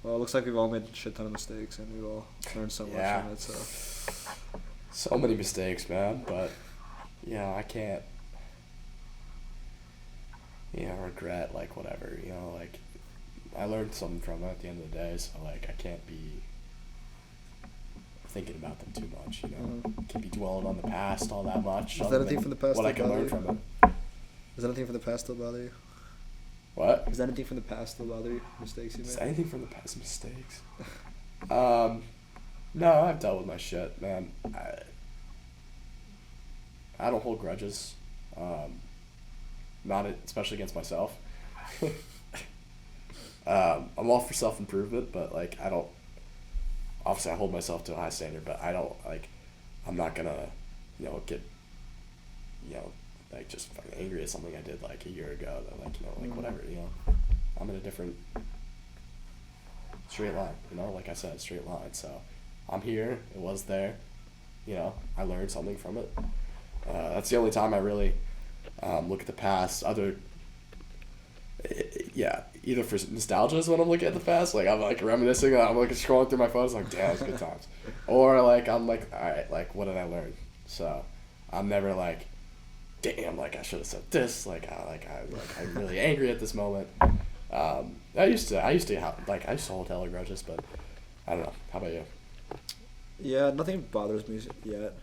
Well, it looks like we've all made a shit ton of mistakes, and we've all learned so much from it. So many mistakes, man. But I can't. Regret like whatever. Like I learned something from it at the end of the day, so like I can't be thinking about them too much. Can't be dwelling on the past all that much. Is there anything from the past? What I can learn from it. Is there anything from the past still bother you? What? Is there anything from the past still bother you? Mistakes you made? Is there anything from the past mistakes? No, I've dealt with my shit, man. I don't hold grudges. Not especially against myself. I'm all for self-improvement, but like I don't. Obviously, I hold myself to a high standard, but I don't like. I'm not gonna, get, like just fucking angry at something I did like a year ago. That like whatever. I'm in a different straight line. Like I said, straight line. So I'm here. It was there. I learned something from it. That's the only time I really look at the past. Either for nostalgia is when I'm looking at the past, like I'm like reminiscing, I'm like scrolling through my photos, like damn, it's good times, or like I'm like, all right, like what did I learn? So I'm never like, damn, like I should have said this, I'm really angry at this moment. I used to hold hella grudges, but I don't know. How about you? Yeah, nothing bothers me yet.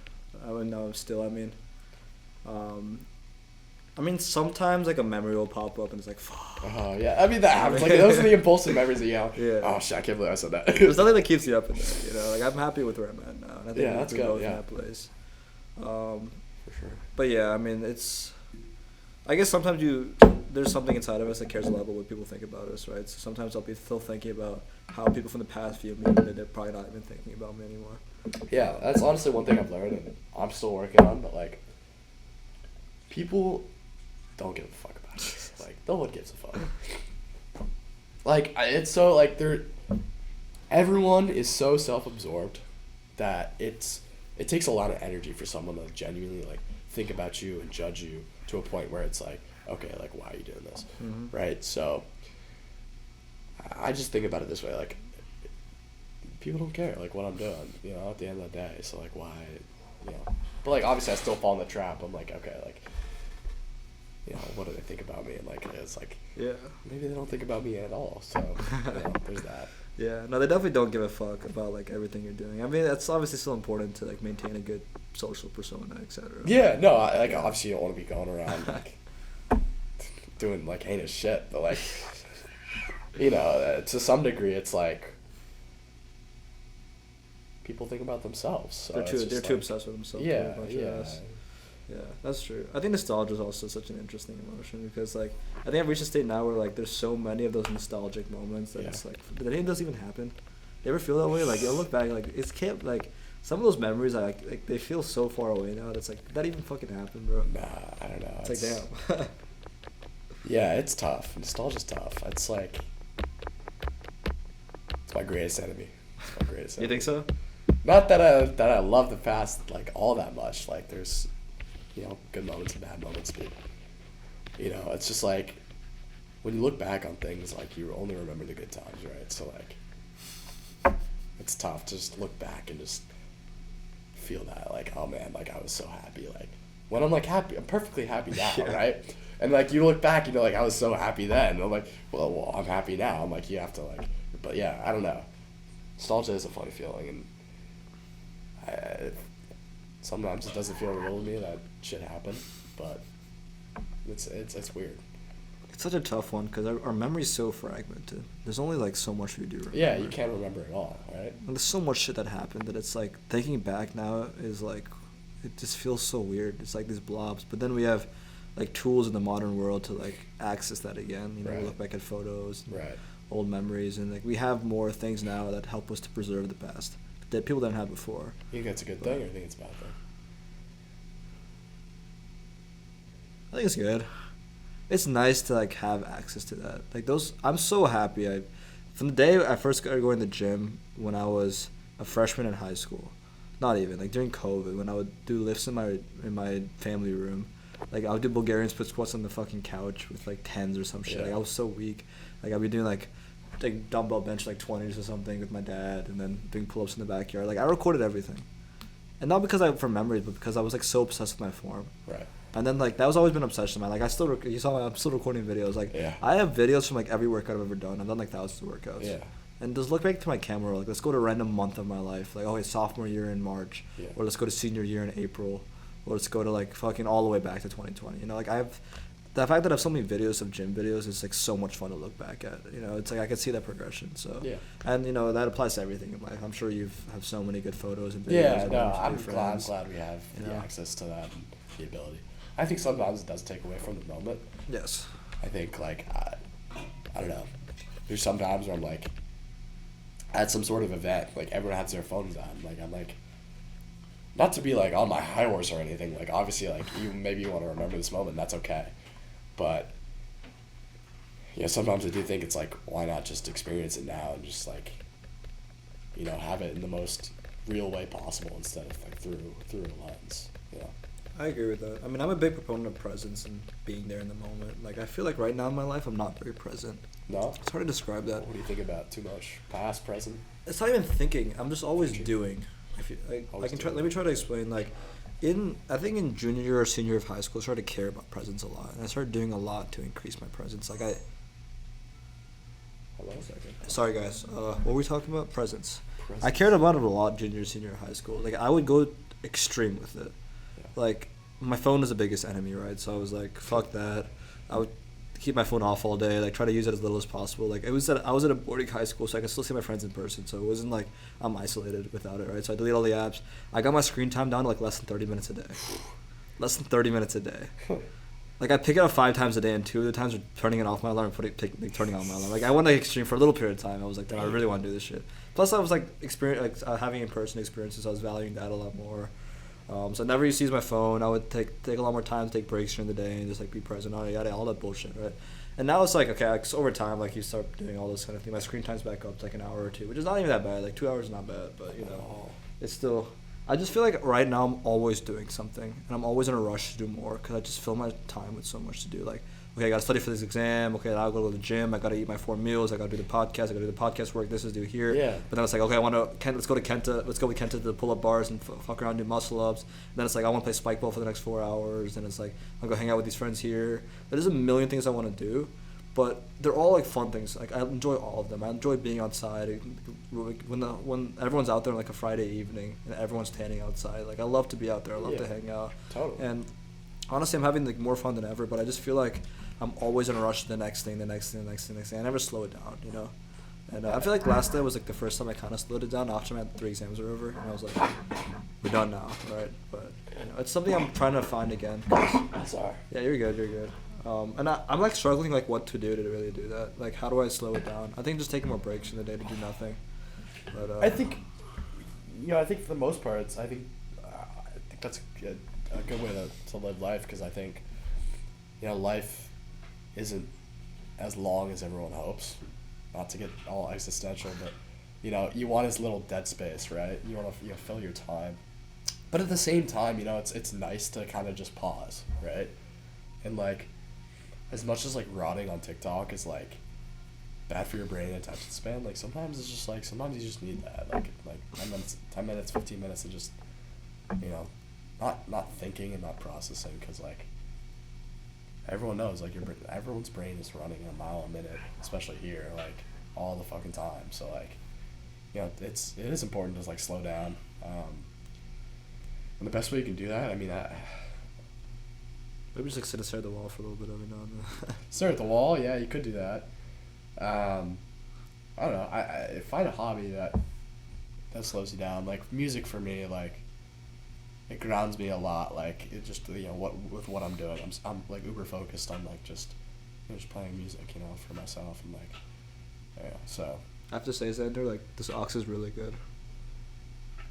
I mean, sometimes like a memory will pop up and it's like, fuck. Oh yeah, I mean that happens. Like those are the impulsive memories that oh shit, I can't believe I said that. There's nothing that keeps you up at night, Like I'm happy with where I'm at now, and I think that's good. In that place. For sure. But yeah, I mean I guess sometimes there's something inside of us that cares a lot about what people think about us, right? So sometimes I'll be still thinking about how people from the past view me, and they're probably not even thinking about me anymore. Yeah, that's honestly one thing I've learned, and I'm still working on. But like, people don't give a fuck about this. Like, no one gives a fuck. Like, it's so like everyone is so self-absorbed that it takes a lot of energy for someone to genuinely like think about you and judge you to a point where it's like, okay, like, why are you doing this? Mm-hmm. Right? So I just think about it this way, like, people don't care, like, what I'm doing, you know, at the end of the day. So, like, why, you know. But, like, obviously I still fall in the trap. I'm like, okay, like, you know, what do they think about me? And, like, it's like, Yeah. maybe they don't think about me at all. So, you know, there's that. Yeah, no, they definitely don't give a fuck about like everything you're doing. I mean, it's obviously still important to like maintain a good social persona, etc. Yeah, no, like, obviously you don't want to be going around, like, doing, like, heinous shit. But, like, you know, to some degree, it's like, people think about themselves. So They're too like, obsessed with themselves. Yeah, Yeah, that's true. I think nostalgia is also such an interesting emotion because, like, I think I've reached a state now where, like, there's so many of those nostalgic moments that it's like, did anything doesn't even happen? You ever feel that way? Like, you'll look back, like, it's can't, like, some of those memories, like, they feel so far away now. That's like, did that even fucking happen, bro? Nah, I don't know. It's like, damn. Yeah, it's tough. Nostalgia's tough. It's like, it's my greatest enemy. It's my greatest enemy. You think so? Not that I love the past, like, all that much. Like, there's, you know, good moments and bad moments, but, you know, it's just like, when you look back on things, like, you only remember the good times, right? So, like, it's tough to just look back and just feel that, like, oh man, like, I was so happy. Like, when I'm, like, happy, I'm perfectly happy now, Yeah. right? And, like, you look back, you know, like, I was so happy then. And I'm like, well, I'm happy now. I'm like, you have to, like, but yeah, I don't know. Nostalgia is a funny feeling, and sometimes it doesn't feel real to me that shit happened, but it's weird. It's such a tough one because our memory's so fragmented. There's only like so much we do remember. Yeah, you can't remember it all, right? And there's so much shit that happened that it's like thinking back now is like, it just feels so weird. It's like these blobs. But then we have like tools in the modern world to like access that again. You know, we Right. look back at photos, and Right. old memories, and like we have more things now that help us to preserve the past that people didn't have before. You think that's a good thing, or you think it's a bad thing? I think it's good. It's nice to like have access to that. Like those, I'm so happy. From the day I first started going to the gym when I was a freshman in high school, not even like during COVID when I would do lifts in my family room, like I would do Bulgarian split squats on the fucking couch with like tens or some shit. Yeah. Like I was so weak. Like I'd be doing like dumbbell bench like 20s or something with my dad, and then doing pull-ups in the backyard. Like I recorded everything, and not because from memories, but because I was like so obsessed with my form. Right. And then like that was always been an obsession of mine. Like I still you saw I'm still recording videos. Like Yeah. I have videos from like every workout I've ever done. I've done like thousands of workouts. Yeah. And just look back to my camera. Like let's go to a random month of my life. Like okay, sophomore year in March, Yeah. or let's go to senior year in April, or let's go to like fucking all the way back to 2020. You know, like I have the fact that I have so many videos of gym videos is like so much fun to look back at. You know, it's like I can see that progression. So Yeah. And you know that applies to everything in life. I'm sure have so many good photos and videos. Yeah, of no, your I'm friends. glad we have you the know? access to that and the ability. I think sometimes it does take away from the moment. Yes. I think, like, I don't know. There's some times where I'm, like, at some sort of event, like, everyone has their phones on. Like, I'm, like, not to be, like, on my high horse or anything. Like, obviously, like, maybe you want to remember this moment, that's okay. But, you know, sometimes I do think it's, like, why not just experience it now and just, like, you know, have it in the most real way possible instead of, like, through a lens, you know? I agree with that. I mean, I'm a big proponent of presence and being there in the moment. Like, I feel like right now in my life, I'm not very present. No? It's hard to describe that. What do you think about too much? Past, present? It's not even thinking. I'm just always doing. If you, I Always can doing. let me try to explain. Like, I think in junior year or senior year of high school, I started to care about presence a lot, and I started doing a lot to increase my presence. Like Hold on a second. sorry guys, what were we talking about? Presence. Presence. I cared about it a lot junior, senior high school. Like, I would go extreme with it. Yeah. Like, my phone is the biggest enemy, right? So I was like, fuck that. I would keep my phone off all day, like try to use it as little as possible. Like I was at a boarding high school, so I could still see my friends in person. So it wasn't like I'm isolated without it, right? So I delete all the apps. I got my screen time down to like less than 30 minutes a day. Less than 30 minutes a day. like I pick it up 5 times a day, and 2 of the times are turning it off my alarm and turning on my alarm. Like I went like extreme for a little period of time. I was like, damn, I really want to do this shit. Plus, I was like having in-person experiences. I was valuing that a lot more. So I never used to use my phone. I would take a lot more time to take breaks during the day and just like be present. All that bullshit, right? And now it's like, okay, like, so over time, like you start doing all this kind of thing. My screen time's back up to like an hour or 2, which is not even that bad. Like 2 hours is not bad, but you know, it's still. I just feel like right now I'm always doing something, and I'm always in a rush to do more because I just fill my time with so much to do. Like, okay, I gotta study for this exam. Okay, now I go to the gym. I gotta eat my 4 meals. I gotta do the podcast. I gotta do the podcast work. This is due here. Yeah. But then it's like, okay, let's go to Kenta. Let's go with Kenta to the pull-up bars and fuck around, do muscle-ups. And then it's like, I want to play spike ball for the next 4 hours. And it's like, I'll go hang out with these friends here. There's a million things I want to do, but they're all like fun things. Like I enjoy all of them. I enjoy being outside. When everyone's out there on like a Friday evening and everyone's tanning outside. Like I love to be out there. I love to hang out. Totally. And honestly, I'm having like more fun than ever. But I just feel like I'm always in a rush to the next thing. I never slow it down, you know. And I feel like last day was like the first time I kind of slowed it down after my 3 exams were over, and I was like, we're done now, right? But you know, it's something I'm trying to find again. Sorry. Yeah, you're good. And I'm like struggling like what to do to really do that. Like, how do I slow it down? I think just taking more breaks in the day to do nothing. But I think, I think for the most part, I think that's a good way to live life, because I think, life isn't as long as everyone hopes. Not to get all existential, but you want this little dead space, right? You want to fill your time, but at the same time, it's nice to kind of just pause, right? And like, as much as like rotting on TikTok is like bad for your brain and attention span, like sometimes it's just like sometimes you just need that like 10 minutes, 15 minutes of just not thinking and not processing, because like everyone knows like everyone's brain is running a mile a minute, especially here, like all the fucking time. So like it is important to like slow down, and the best way you can do that, I mean, maybe just like sit and stare at the wall for a little bit every now and then. Stare at the wall, yeah, you could do that. I don't know. I find a hobby that slows you down. Like music for me, like it grounds me a lot. Like it just what I'm doing. I'm like uber focused on like just playing music, for myself, and like so. I have to say, Xander, like this aux is really good.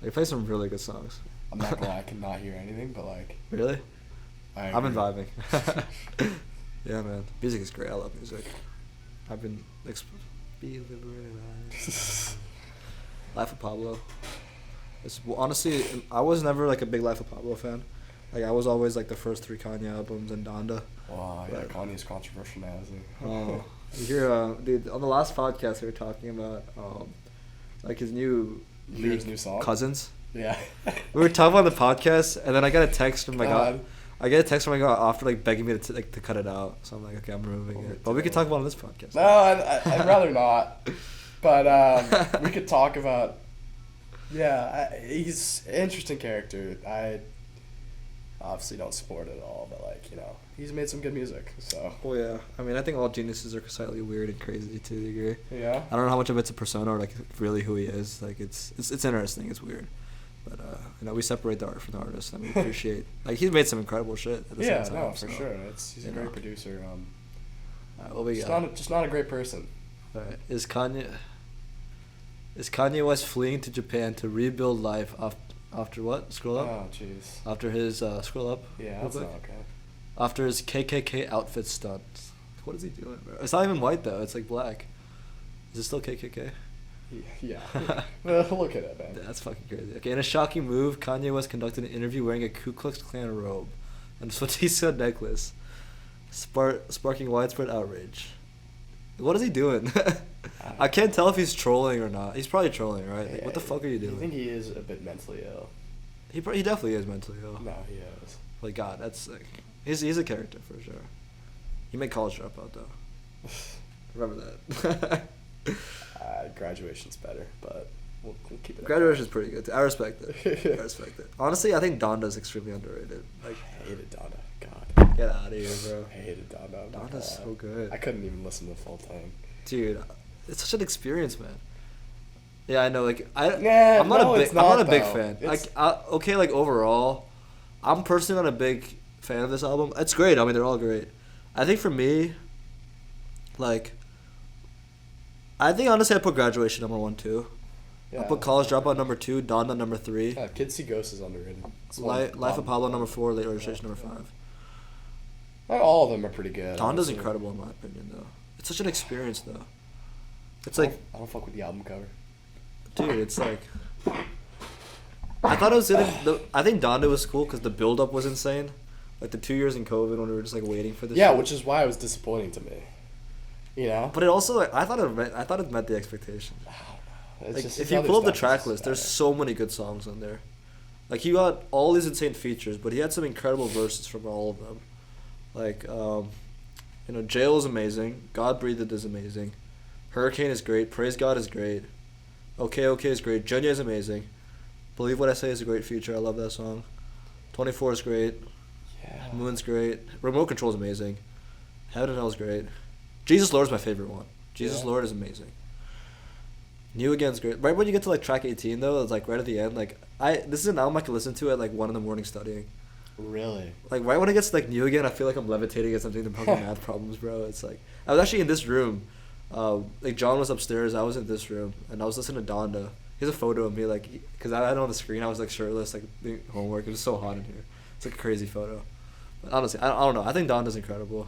They play some really good songs. I'm not gonna lie, I cannot hear anything, but like. Really? I've been vibing. Yeah. Yeah, man. Music is great. I love music. I've been be liberated. Life of Pablo. Honestly, I was never like a big Life of Pablo fan. Like I was always like the first 3 Kanye albums and Donda. Wow, yeah, Kanye's controversial now, isn't he? Oh, you hear, dude, on the last podcast we were talking about like his new song? Cousins. Yeah. We were talking about the podcast, and then I got a text from my god. I get a text from my god after like begging me to cut it out. So I'm like, okay, I'm removing it. But we could talk about it on this podcast. No, I'd rather not. But we could talk about. Yeah, he's an interesting character. I obviously don't support it at all, but like he's made some good music. So. Well, yeah. I mean, I think all geniuses are slightly weird and crazy to a degree. Yeah. I don't know how much of it's a persona or like really who he is. Like it's interesting. It's weird. But we separate the art from the artist, and we appreciate. Like he's made some incredible shit. At the same time, no, for sure. He's a great producer. Just not a great person. All right. Is Kanye West fleeing to Japan to rebuild life after what? Scroll up. Oh jeez. After his scroll up. Yeah, that's not okay. After his KKK outfit stunt. What is he doing, bro? It's not even white though. It's like black. Is it still KKK? Yeah. Well, look at it, man. That's fucking crazy. Okay, in a shocking move, Kanye West conducted an interview wearing a Ku Klux Klan robe and a Swatisa necklace, sparking widespread outrage. What is he doing? I can't tell if he's trolling or not. He's probably trolling, right? Like, what the fuck are you doing? I think he is a bit mentally ill. He definitely is mentally ill. No, he is. Like, God, that's like... He's a character, for sure. He made College Dropout, though. Remember that. Graduation's better, but we'll keep it. Graduation's pretty good. I respect it. I respect it. Honestly, I think Donda's extremely underrated. Like, I hated Donda. God. Get out of here, bro. I hated Donda. Donda's so good. I couldn't even listen to the full thing. Dude, it's such an experience, man. Yeah, I know. Like, I'm not a big fan. Like, okay, like overall, I'm personally not a big fan of this album. It's great. I mean, they're all great. I think for me, like, I think honestly I'd put Graduation number 1 too. Yeah. I'd put College Dropout number 2, Donda number 3. Yeah, Kids See Ghosts is underrated. Life of Pablo number 4, Late Registration number 5. Not all of them are pretty good. Donda's honestly. incredible in my opinion though. It's such an experience though. It's like, I don't fuck with the album cover. dude, it's like, I thought it was I think Donda was cool because the build up was insane. Like the 2 years in COVID when we were just like waiting for this. Yeah, shit. which is why it was disappointing to me. You know. But it also like I thought it met the expectation. It's Like just if the you other pull up the stuff track is list, there's better. so many good songs on there. Like he got all these insane features, but he had some incredible verses from all of them. Like, Jail is amazing. God Breathed is amazing. Hurricane is great. Praise God is great. Okay is great. Jenya is amazing. Believe What I Say is a great feature. I love that song. 24 is great. Yeah. Moon's great. Remote Control is amazing. Heaven and Hell is great. Jesus Lord is my favorite one. Jesus Lord is amazing. New Again's great. Right when you get to like track 18 though, it's like right at the end. Like this is an album I can listen to at like 1 a.m. studying. Really? Like right when it gets to like New Again, I feel like I'm levitating as I'm doing the fucking math problems, bro. It's like I was actually in this room. Like John was upstairs, I was in this room, and I was listening to Donda. He has a photo of me, like, because I had it on the screen. I was like shirtless, like doing homework. It was so hot in here. It's like a crazy photo. But honestly, I don't know. I think Donda's incredible.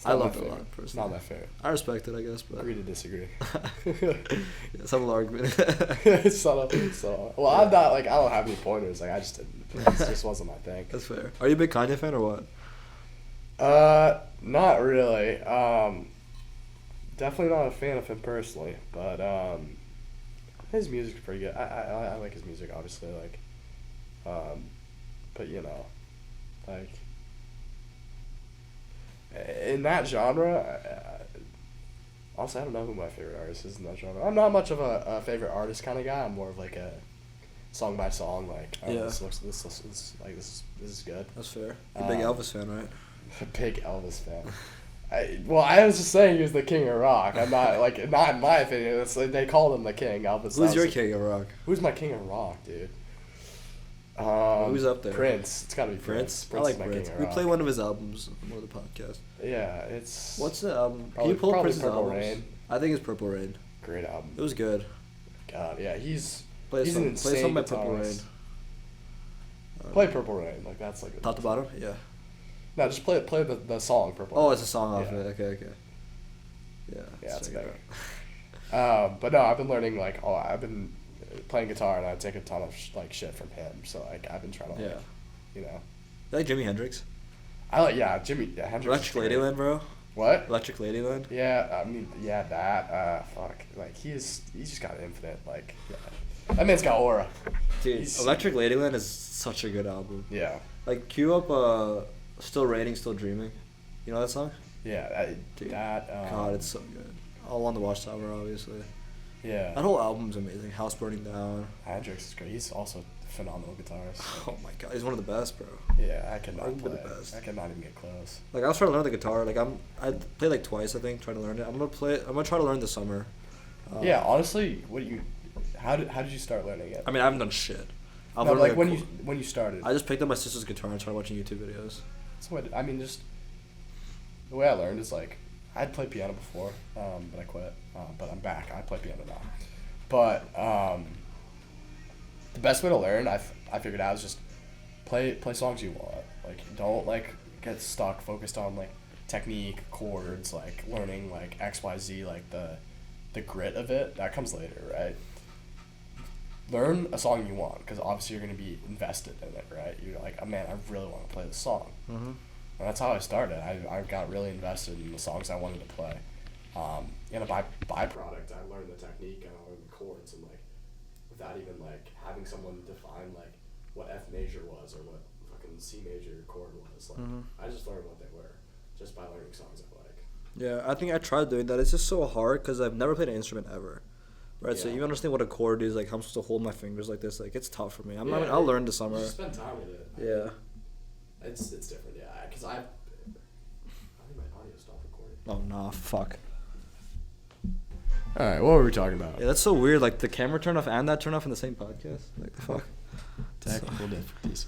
I loved it a lot, personally. It's not my favorite. I respect it, I guess, but Agree to disagree. yeah, subtle argument. It's subtle. Well, I'm not like I don't have any pointers. Like I just didn't. It just wasn't my thing. That's fair. Are you a big Kanye fan or what? Not really. Definitely not a fan of him personally, but his music's pretty good. I like his music, obviously. Like, but like in that genre, honestly, I don't know who my favorite artist is in that genre. I'm not much of a favorite artist kind of guy. I'm more of like a song by song. Like, oh, Yeah. this is good. That's fair. You're a big Elvis fan, right? A big Elvis fan. I was just saying he was the king of rock. I'm not not in my opinion. It's like they called him the king. Elvis. Who's your king of rock? Who's my king of rock, dude? Who's up there? Prince. It's gotta be Prince. Prince. I is like my Prince. king of We rock. play one of his albums on one of the podcasts. Yeah, it's. What's the album? Can Probably- you pull up probably Prince's Purple albums? Rain. I think it's Purple Rain. Great album. It was good. God, yeah, he's Play an some insane by Purple Rain. guitarist. Play Purple Rain. Like that's like. Top to bottom? Yeah. No, just play the song Purple. Oh, Rain. it's a song off Yeah. it. Okay. Yeah. Yeah, let's it's check it better. out. But no, I've been learning I've been playing guitar and I take a ton of shit from him. So like I've been trying to Yeah. you know. You like Jimi Hendrix? I like Hendrix. Electric is great. Ladyland, bro. What? Electric Ladyland. Yeah, I mean that. Fuck. Like he's just got infinite like. Yeah. That man's got aura. Dude, He's- Electric Ladyland is such a good album. Yeah. Like, cue up Still Raining, Still Dreaming. You know that song? Yeah. Dude, That. God, it's so good. All on the Watchtower, obviously. Yeah. That whole album's amazing. House Burning Down. Hendrix is great. He's also a phenomenal guitarist. Oh my God, he's one of the best, bro. Yeah, I could not Arguably play. the best. I could not even get close. Like, I was trying to learn the guitar. Like, I played like twice, I think, trying to learn it. I'm gonna try to learn this summer. Yeah, honestly, how did you start learning it? I mean, I haven't done shit. I've No, learned, like a when you started. I just picked up my sister's guitar and started watching YouTube videos. That's what I mean. Just the way I learned is like I'd played piano before, but I quit. But I'm back. I play piano now. But the best way to learn, I figured out, is just play songs you want. Like don't like get stuck focused on like technique, chords, like learning like XYZ, like the grit of it. That comes later, right? Learn a song you want, because obviously you're going to be invested in it, right? You're like, oh man, I really want to play this song. Mm-hmm. And that's how I started. I got really invested in the songs I wanted to play. And a byproduct, I learned the technique and I learned the chords, and like without even like having someone define like what F major was or what fucking C major chord was. Like I just learned what they were just by learning songs I like. Yeah, I think I tried doing that. It's just so hard because I've never played an instrument ever. Right, so Yeah. you understand what a chord is, like how I'm supposed to hold my fingers like this, like it's tough for me. Yeah, I'll learn this summer. Just spend time with it. Yeah. It's different, yeah. Because I think my audio stopped recording. Oh nah, fuck. All right, what were we talking about? Yeah, that's so weird. Like the camera turn off and that turn off in the same podcast. Like the fuck. Technical difficulties.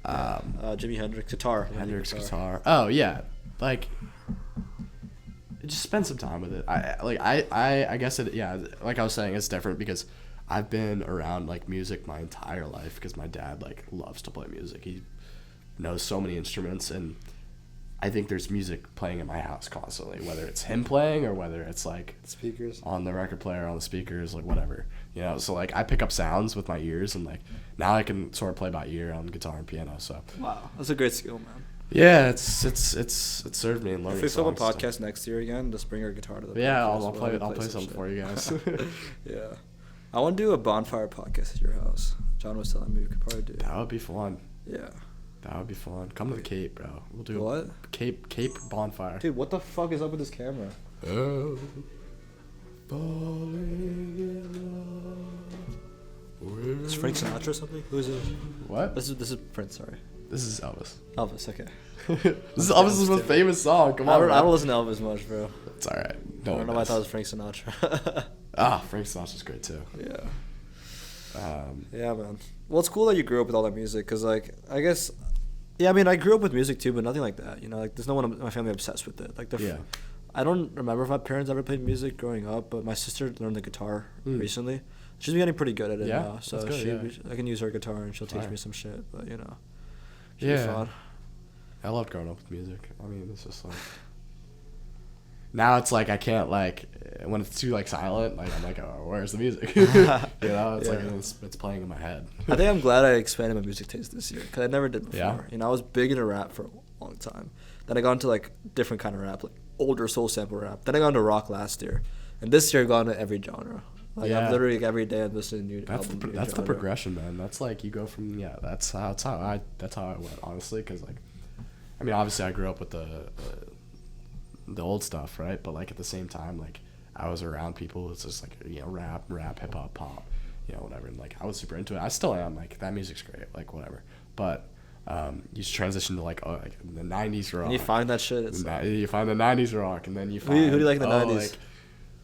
Jimi Hendrix guitar. Guitar. Oh yeah, like just spend some time with it. I guess it, yeah, like I was saying, it's different because I've been around like music my entire life because my dad like loves to play music. He knows so many instruments, and I think there's music playing in my house constantly, whether it's him playing or whether it's like speakers on the record player, on the speakers, like whatever, you know. So like I pick up sounds with my ears, and like now I can sort of play by ear on guitar and piano. So wow, that's a great skill, man. Yeah, it served me in learning. If we film a podcast next year again, just bring our guitar to the podcast. I'll play something for you guys. Yeah, I want to do a bonfire podcast at your house. John was telling me we could probably do. That would be fun. Yeah. That would be fun. Come to the Cape, bro. We'll do what? Cape bonfire. Dude, what the fuck is up with this camera? Oh, falling in love. Is Frank Sinatra or something? Who is this? What? This is Prince. Sorry. This is Elvis. Elvis. Okay. This is Elvis' most famous song. Come on. I don't listen to Elvis much, bro. It's all right. I don't know why I thought it was Frank Sinatra. Frank Sinatra's great too. Yeah. Yeah, man. Well, it's cool that you grew up with all that music, cause like I guess. Yeah, I mean, I grew up with music too, but nothing like that. You know, like there's no one in my family obsessed with it. Like I don't remember if my parents ever played music growing up, but my sister learned the guitar recently. She's getting pretty good at it now, so I can use her guitar and she'll teach me some shit. But you know, should be fun. I loved growing up with music. I mean, it's just like now it's like I can't like when it's too like silent. Like I'm like, oh, where's the music? You know, it's like it's playing in my head. I think I'm glad I expanded my music taste this year because I never did before. Yeah. You know, I was big into rap for a long time. Then I got into like different kind of rap, like older soul sample rap. Then I got into rock last year, and this year I've gone to every genre. Like I'm literally like, every day I'm listening to new album. That's the progression, man. That's like you go from That's how I went, honestly, because like, I mean, obviously I grew up with the old stuff, right? But like at the same time, like I was around people that's just like, you know, rap, hip hop, pop, you know, whatever. And like I was super into it. I still am. Like that music's great, like whatever. But you transition to like the '90s rock. And you find that shit. You find the '90s rock, and then you find who do you like in the '90s? Like,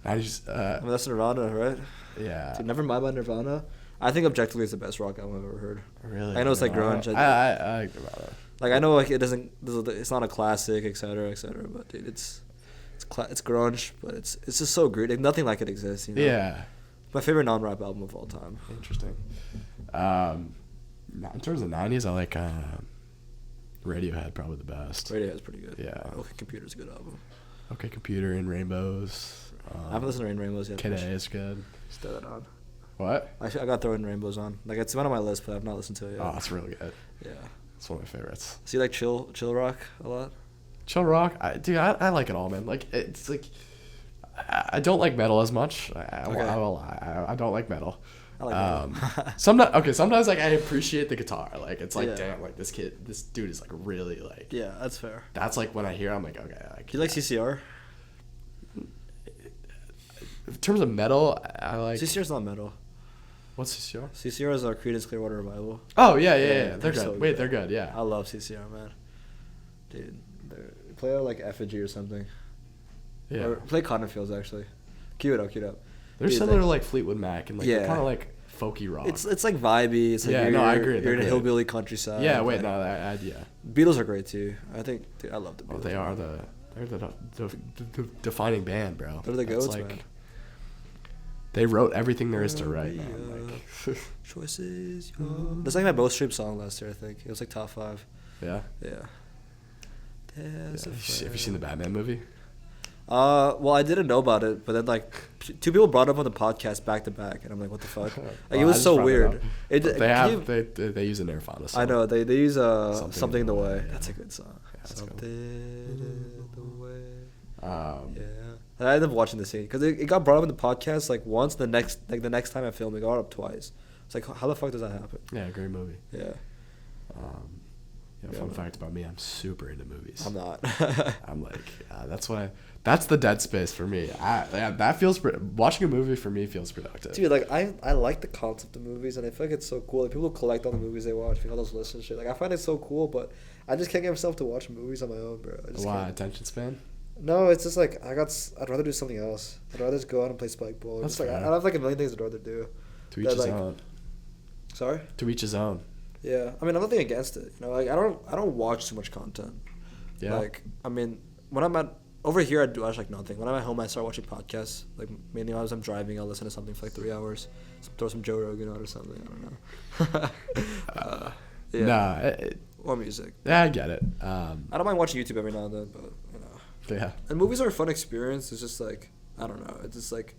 '90s. I mean, that's Nirvana, right? Yeah. Dude, never mind about Nirvana. I think objectively it's the best rock album I've ever heard. Really? I know it's like grunge. I like Nirvana. Like I know like it doesn't. It's not a classic, etc., etc. But dude, it's grunge, but it's just so great. Like, nothing like it exists. You know? Yeah. My favorite non-rap album of all time. Interesting. In terms of '90s, I like Radiohead, probably the best. Radiohead's pretty good. Yeah. OK Computer's a good album. OK Computer and Rainbows. I haven't listened to Rainbows yet. Kid A is good. Just throw that on. What? I got throwing Rainbows on. Like it's been on my list, but I've not listened to it yet. Oh, it's really good. Yeah. It's one of my favorites. So you like chill rock a lot? Chill rock, I like it all, man. Like it's like I don't like metal as much. I don't like metal. I like metal. Sometimes like I appreciate the guitar. Like it's like damn, like this dude is like really like. Yeah, that's fair. That's like when I hear, I'm like, okay. Do you like CCR? In terms of metal, I like. CCR's not metal. What's CCR? CCR is our Creedence Clearwater Revival. Oh yeah. They're good. So Wait, they're good. Yeah. I love CCR, man. Dude, play like Effigy or something. Yeah. Or play Cotton Fields actually. Cue it up. They're similar to like Fleetwood Mac and like they're kind of like folky rock. It's like vibey. It's like I agree. You're in a hillbilly countryside. Yeah. Wait. Like, No. Beatles are great too. I think. Dude, I love the Beatles. Oh, they're the defining band, bro. They're the goats, man. They wrote everything there is to write, man. Like, choices. That's like my most streamed song last year. I think it was like top 5. Yeah. Yeah. Have you seen the Batman movie? Well, I didn't know about it, but then like 2 people brought it up on the podcast back to back, and I'm like, what the fuck? Like it was so weird. They use a Nirvana song. I know they use something in the way. That's a good song. Yeah, something in the way. Yeah. I ended up watching the scene because it got brought up in the podcast like once. The next time I filmed, it got up twice. It's like, how the fuck does that happen? Yeah, great movie. Yeah. Fun fact about me, I'm super into movies. I'm not. I'm like, that's the dead space for me. That feels, watching a movie for me feels productive. Dude, like I like the concept of movies, and I feel like it's so cool. Like people collect all the movies they watch, all those lists and shit. Like I find it so cool, but I just can't get myself to watch movies on my own, bro. Why? Attention span? No, it's just like I'd rather do something else. I'd rather just go out and play spike ball. That's just like I have like a million things I'd rather do. To each his own. Sorry? To each his own. Yeah, I mean, I'm nothing against it. You know, like I don't watch too much content. Yeah. Like, I mean, when I'm at over here, I do watch like nothing. When I'm at home, I start watching podcasts. Like mainly as I'm driving, I'll listen to something for like 3 hours. Throw some Joe Rogan on or something. I don't know. Yeah. Nah. Or music. Yeah, I get it. I don't mind watching YouTube every now and then, but you know. Yeah. And movies are a fun experience. It's just like I don't know. It's just like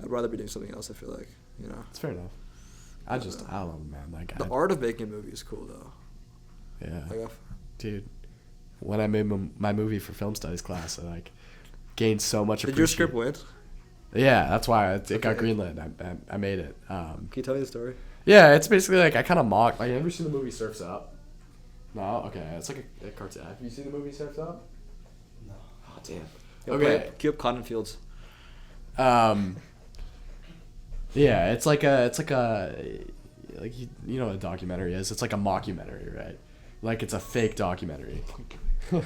I'd rather be doing something else. I feel like, you know. It's fair enough. I don't know, man. Like the art of making a movie is cool though. Yeah. Like, dude, when I made my movie for film studies class, I like gained so much appreciation. Did your script win? Yeah, that's why it got greenlit. I made it. Can you tell me the story? Yeah, it's basically like I kind of mock. Like, have you ever seen the movie Surf's Up? No? Okay, it's like a cartoon. Have you seen the movie Surf's Up? No. Oh, damn. Okay. Cue up Cotton Fields. Yeah, it's like a you know what a documentary is. It's like a mockumentary, right? Like it's a fake documentary. Okay,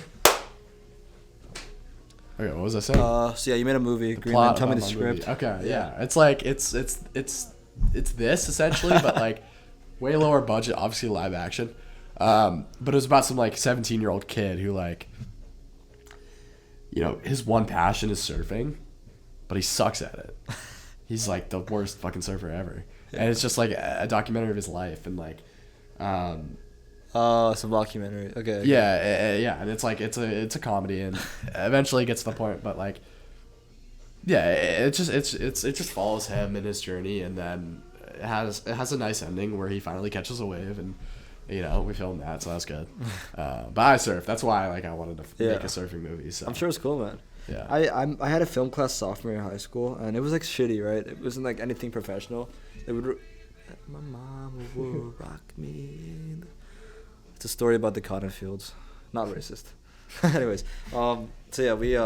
what was I saying? So yeah, you made a movie. The Green plot Man, tell me of the my script. movie. Okay, yeah. It's like it's this essentially, but like way lower budget, obviously live action. But it was about some like 17-year-old kid who like, you know, his one passion is surfing, but he sucks at it. He's like the worst fucking surfer ever. And it's just like a documentary of his life and like it's a documentary. Okay. Yeah, and it's like it's a comedy and eventually it gets to the point, but like yeah, it just follows him in his journey, and then it has a nice ending where he finally catches a wave, and you know, we filmed that, so that's good. But I surf. That's why like I wanted to make a surfing movie. So I'm sure it's cool, man. Yeah. I had a film class sophomore year in high school, and it was like shitty, right? It wasn't like anything professional. It would my mom would rock me. It's a story about the cotton fields. Not racist. Anyways, so yeah, we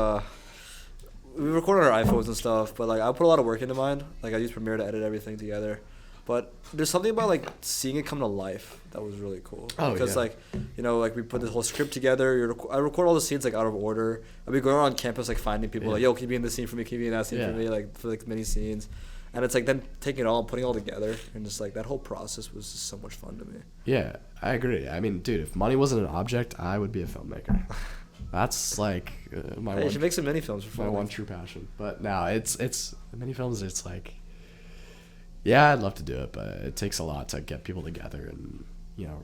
record on our iPhones and stuff, but like I put a lot of work into mine. Like I use Premiere to edit everything together. But there's something about like seeing it come to life that was really cool. Oh, because yeah. like, you know, like we put this whole script together. I record all the scenes like out of order. I'd be going around campus like finding people like, yo, can you be in this scene for me? Can you be in that scene for me? Like for like mini scenes. And it's like then taking it all and putting it all together, and just like that whole process was just so much fun to me. Yeah, I agree. I mean, dude, if money wasn't an object, I would be a filmmaker. That's like my You should make some mini films for fun. My one true passion. But no, it's mini films. It's like, yeah, I'd love to do it, but it takes a lot to get people together, and you know,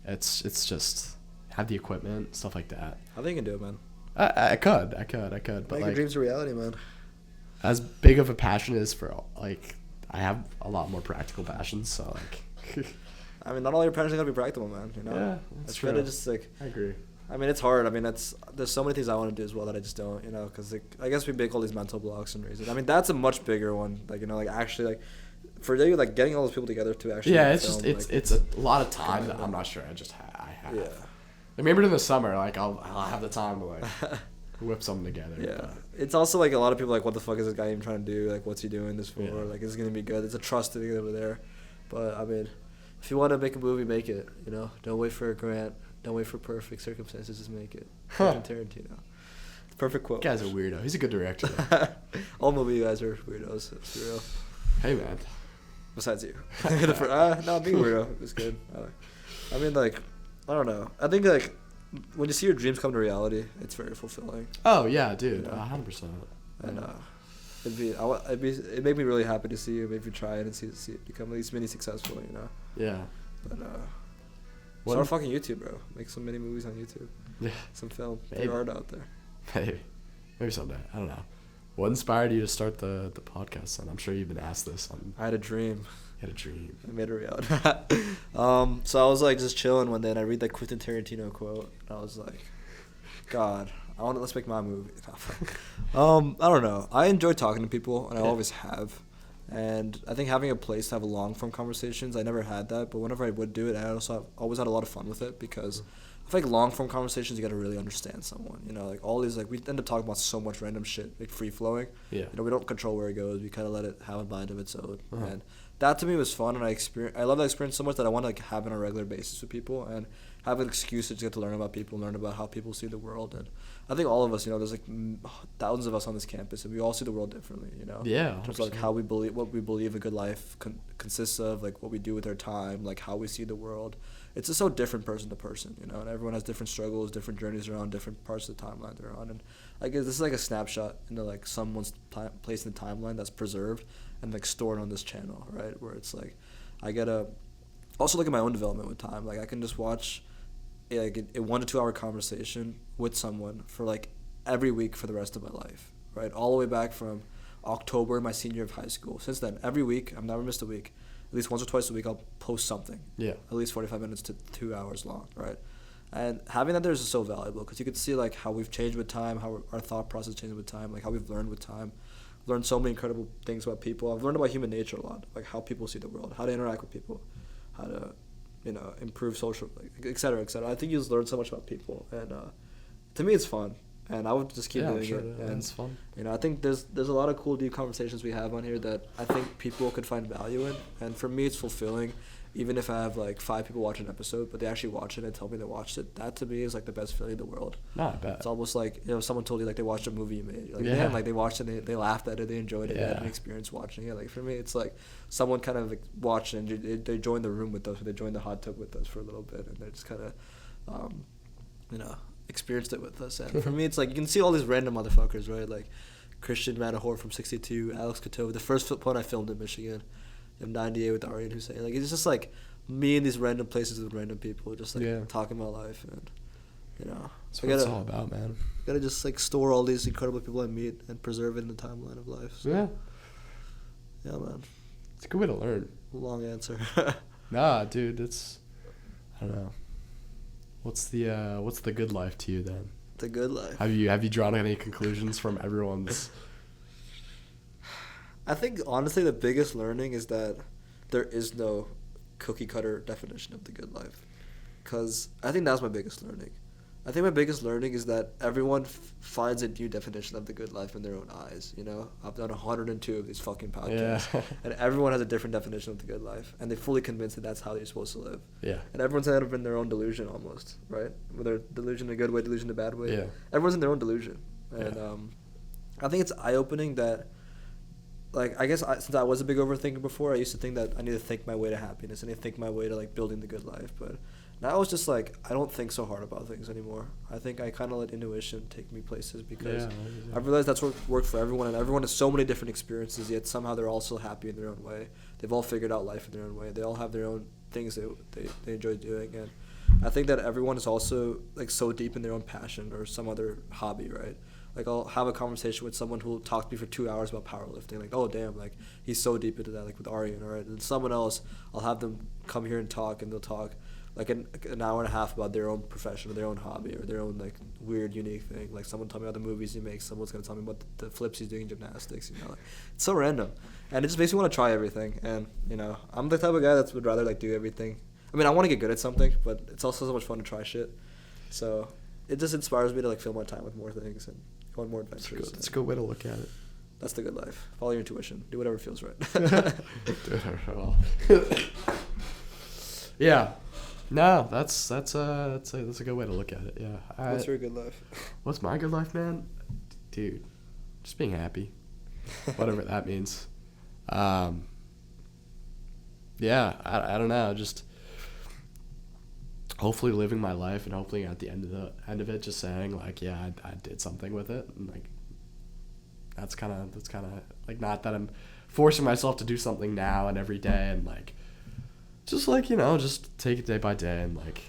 it's just have the equipment, stuff like that. I think you can do it, man. I could, but make like your dreams a reality, man. As big of a passion is for like, I have a lot more practical passions, so like. I mean, not all your passions gotta be practical, man. You know. Yeah, that's true. Try to just like. I agree. I mean, it's hard. I mean, there's so many things I want to do as well that I just don't, you know, because like, I guess we make all these mental blocks and reasons. I mean, that's a much bigger one. Like, you know, like actually, like for you, like getting all those people together to actually. Yeah, it's film, just like, it's a lot of time that I'm not sure I have. Yeah. Like maybe in the summer, like I'll have the time to like whip something together. Yeah, but. it's also like a lot of people like, what the fuck is this guy even trying to do? Like, what's he doing this for? Yeah. Like, is it gonna be good? It's a trust thing over there. But I mean, if you want to make a movie, make it. You know, don't wait for a grant. Don't wait for perfect circumstances. Just make it. Tarantino. Perfect quote. That guy's a weirdo. He's a good director. All movie guys are weirdos. It's real. Hey man. Besides you. No, being weirdo is good. I mean, like, I don't know. I think like when you see your dreams come to reality, it's very fulfilling. Oh yeah, dude. You know? 100%. And it'd make me really happy to see you maybe try it and see it become at least mini successful. You know. Yeah. But start fucking YouTube, bro. Make some mini movies on YouTube. Yeah. Some film. Maybe. Put art out there. Maybe someday. I don't know. What inspired you to start the podcast, son? I'm sure you've been asked this. I had a dream. You had a dream. I made it a reality. So I was like just chilling one day, and I read that Quentin Tarantino quote, and I was like, God, let's make my movie. I don't know. I enjoy talking to people, and I always have. And I think having a place to have long form conversations, I never had that, but whenever I would do it, I also always had a lot of fun with it, because I feel like long form conversations, you got to really understand someone. You know, like all these, like we end up talking about so much random shit, like free flowing. Yeah. You know, we don't control where it goes. We kind of let it have a mind of its own. And that to me was fun, and I love that experience so much that I want to like have it on a regular basis with people and have an excuse to just get to learn about people, learn about how people see the world. And I think all of us, there's like thousands of us on this campus, and we all see the world differently. Yeah. In terms of like how we believe, what we believe a good life consists of, like what we do with our time, like how we see the world. It's just so different person to person, and everyone has different struggles, different journeys around different parts of the timeline they're on. And I guess this is like a snapshot into like someone's place in the timeline that's preserved and like stored on this channel, right? Where it's like I get to also look at my own development with time. Like I can just watch like a 1 to 2 hour conversation with someone for like every week for the rest of my life, right? All the way back from October, my senior year of high school. Since then, every week, I've never missed a week. At least once or twice a week, I'll post something. Yeah. At least 45 minutes to 2 hours long, right? And having that there is so valuable because you can see like how we've changed with time, how our thought process changed with time, like how we've learned with time. I've learned so many incredible things about people. I've learned about human nature a lot, like how people see the world, how to interact with people, how to, improve social, like, et cetera, et cetera. I think you just learn so much about people, and to me, it's fun, and I would just keep doing it. And it's fun. I think there's a lot of cool, deep conversations we have on here that I think people could find value in, and for me, it's fulfilling. Even if I have like 5 people watch an episode, but they actually watch it and tell me they watched it, that to me is like the best feeling in the world. Not bad. It's almost like someone told you like they watched a movie you made. You're like, yeah. Man, like they watched it, they laughed at it, they enjoyed it, Yeah. they had an experience watching it. Like for me, it's like someone kind of like watched and they joined the room with us, or they joined the hot tub with us for a little bit, and they just kind of, experienced it with us. And for me, it's like you can see all these random motherfuckers, right? Like Christian Manahor from 62, Alex Katova, the first point I filmed in Michigan, in 98 with Ari and Hussein. Like it's just like me in these random places with random people, just like talking about life, and that's what it's all about, man. Gotta just like store all these incredible people I meet and preserve it in the timeline of life. So, yeah, man. It's a good way to learn. Long answer. Nah, dude, I don't know. What's the good life to you then? The good life. Have you drawn any conclusions from everyone's? I think honestly the biggest learning is that there is no cookie cutter definition of the good life, because I think that's my biggest learning. I think my biggest learning is that everyone finds a new definition of the good life in their own eyes. I've done 102 of these fucking podcasts, and everyone has a different definition of the good life, and they're fully convinced that that's how you're supposed to live. Yeah. And everyone's kind of in their own delusion almost, right? Whether delusion in a good way, delusion in a bad way. Yeah. Everyone's in their own delusion, and I think it's eye-opening that. Like, I guess since I was a big overthinker before, I used to think that I need to think my way to happiness. I need to think my way to, like, building the good life. But now it's just, like, I don't think so hard about things anymore. I think I kind of let intuition take me places because I've realized that's what worked for everyone. And everyone has so many different experiences, yet somehow they're all so happy in their own way. They've all figured out life in their own way. They all have their own things they enjoy doing. And I think that everyone is also, like, so deep in their own passion or some other hobby, right? Like, I'll have a conversation with someone who will talk to me for 2 hours about powerlifting. Like, oh, damn, like, he's so deep into that, like, with Aryan, all right? And someone else, I'll have them come here and talk, and they'll talk, like, an hour and a half about their own profession or their own hobby or their own, like, weird, unique thing. Like, someone tell me about the movies he makes. Someone's going to tell me about the flips he's doing in gymnastics, Like, it's so random. And it just makes me want to try everything. And, I'm the type of guy that would rather, like, do everything. I mean, I want to get good at something, but it's also so much fun to try shit. So it just inspires me to, like, fill my time with more things and go on more adventures. That's a good way to look at it. That's the good life. Follow your intuition. Do whatever feels right. Yeah. No, that's a good way to look at it. Yeah. What's your good life? What's my good life, man? Dude, just being happy. Whatever that means. Yeah, I don't know, just hopefully living my life, and hopefully at the end of it just saying like, yeah, I did something with it, and like that's kind of like, not that I'm forcing myself to do something now and every day, and like just like, just take it day by day, and like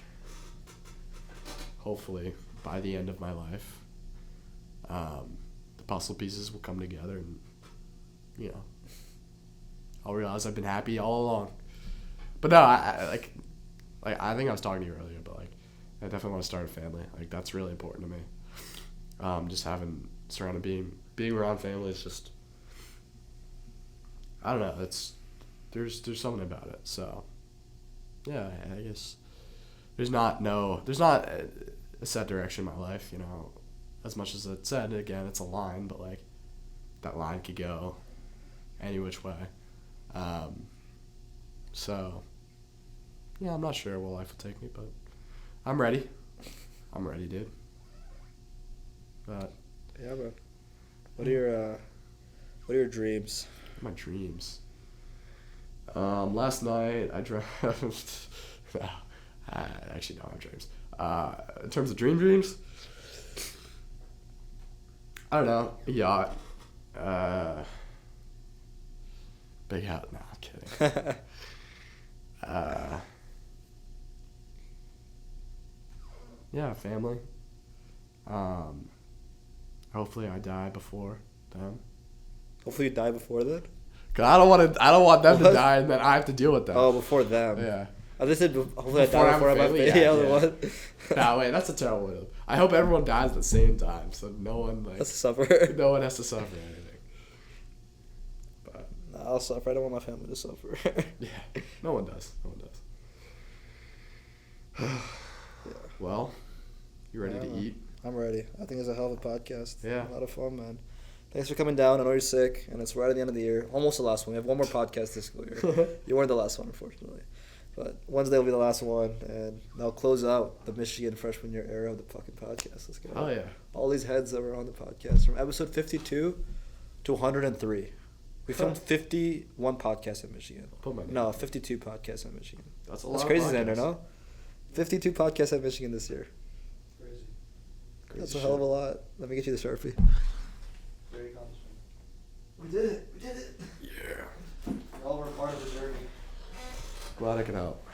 hopefully by the end of my life the puzzle pieces will come together, and I'll realize I've been happy all along. But no, I think I was talking to you earlier, but like I definitely want to start a family. Like that's really important to me. Just being around family is just, I don't know. There's something about it. So yeah, I guess there's not a set direction in my life. As much as it's said, again, it's a line, but like that line could go any which way. So, yeah, I'm not sure where life will take me, but I'm ready. I'm ready, dude. But Yeah, bro. What are your dreams? my dreams. Last night I dreamt. I actually don't have dreams. In terms of dreams, I don't know. A yacht. Big house. No, I'm kidding. Yeah, family. Hopefully I die before them. Hopefully you die before then. 'Cause I don't want them to What? die and then I have to deal with them. Oh, before them. Yeah. I just said hopefully I Before die I'm before I have family? family. Yeah, Yeah, yeah. what? Nah, wait, that's a terrible way. I hope everyone dies at the same time, so no one That's a suffer. no one has to suffer anything. But Nah, I'll suffer. I don't want my family to suffer. yeah, no one does. No one does. Yeah. Well, you ready to man. eat? I'm ready. I think it's a hell of a podcast. Yeah. A lot of fun, man. Thanks for coming down. I know you're sick, and it's right at the end of the year. Almost the last one. We have one more podcast this school year. You weren't the last one, unfortunately. But Wednesday will be the last one, and that'll close out the Michigan freshman year era of the fucking podcast. Let's go. Oh yeah. All these heads that were on the podcast, from episode 52 to 103. We filmed 51 podcasts in Michigan. Put my name. No, 52 podcasts in Michigan. That's a lot. That's of crazy, podcasts. Xander, no? 52 podcasts at Michigan this year. Crazy. That's a hell of a lot. Let me get you the Sharpie. Great accomplishment. We did it. We did it. Yeah. All were part of the journey. Glad I could help.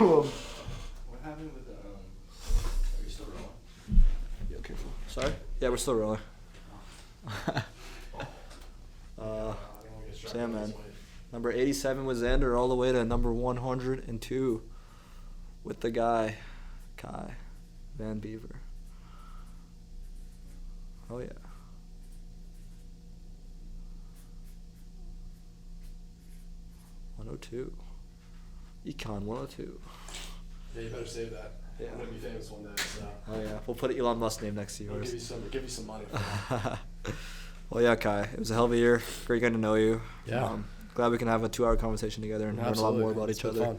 What happened with the are you still rolling? Yeah, okay. Sorry? Yeah, we're still rolling. So yeah, man. Number 87 was Xander, all the way to number 102 with the guy, Kai Van Beever. Oh yeah. $102. Econ 102. Yeah, you better save that. Yeah. I'm gonna be famous one day. So Oh yeah. We'll put Elon Musk name next to I'll yours. give you some money. For that. Well, yeah, Kai. It was a hell of a year. Great getting to know you. Yeah. Glad we can have a 2-hour conversation together and learn a lot more about It's each been other.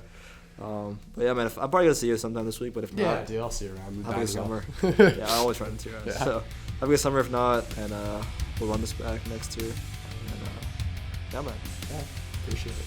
fun. But yeah, man, I'm probably gonna see you sometime this week. But if Yeah, not, dude, I'll see you around. have a good summer. Yeah. Yeah, I always run into you. Yeah. So have a good summer if not, and we'll run this back next year. And yeah, man. Appreciate it.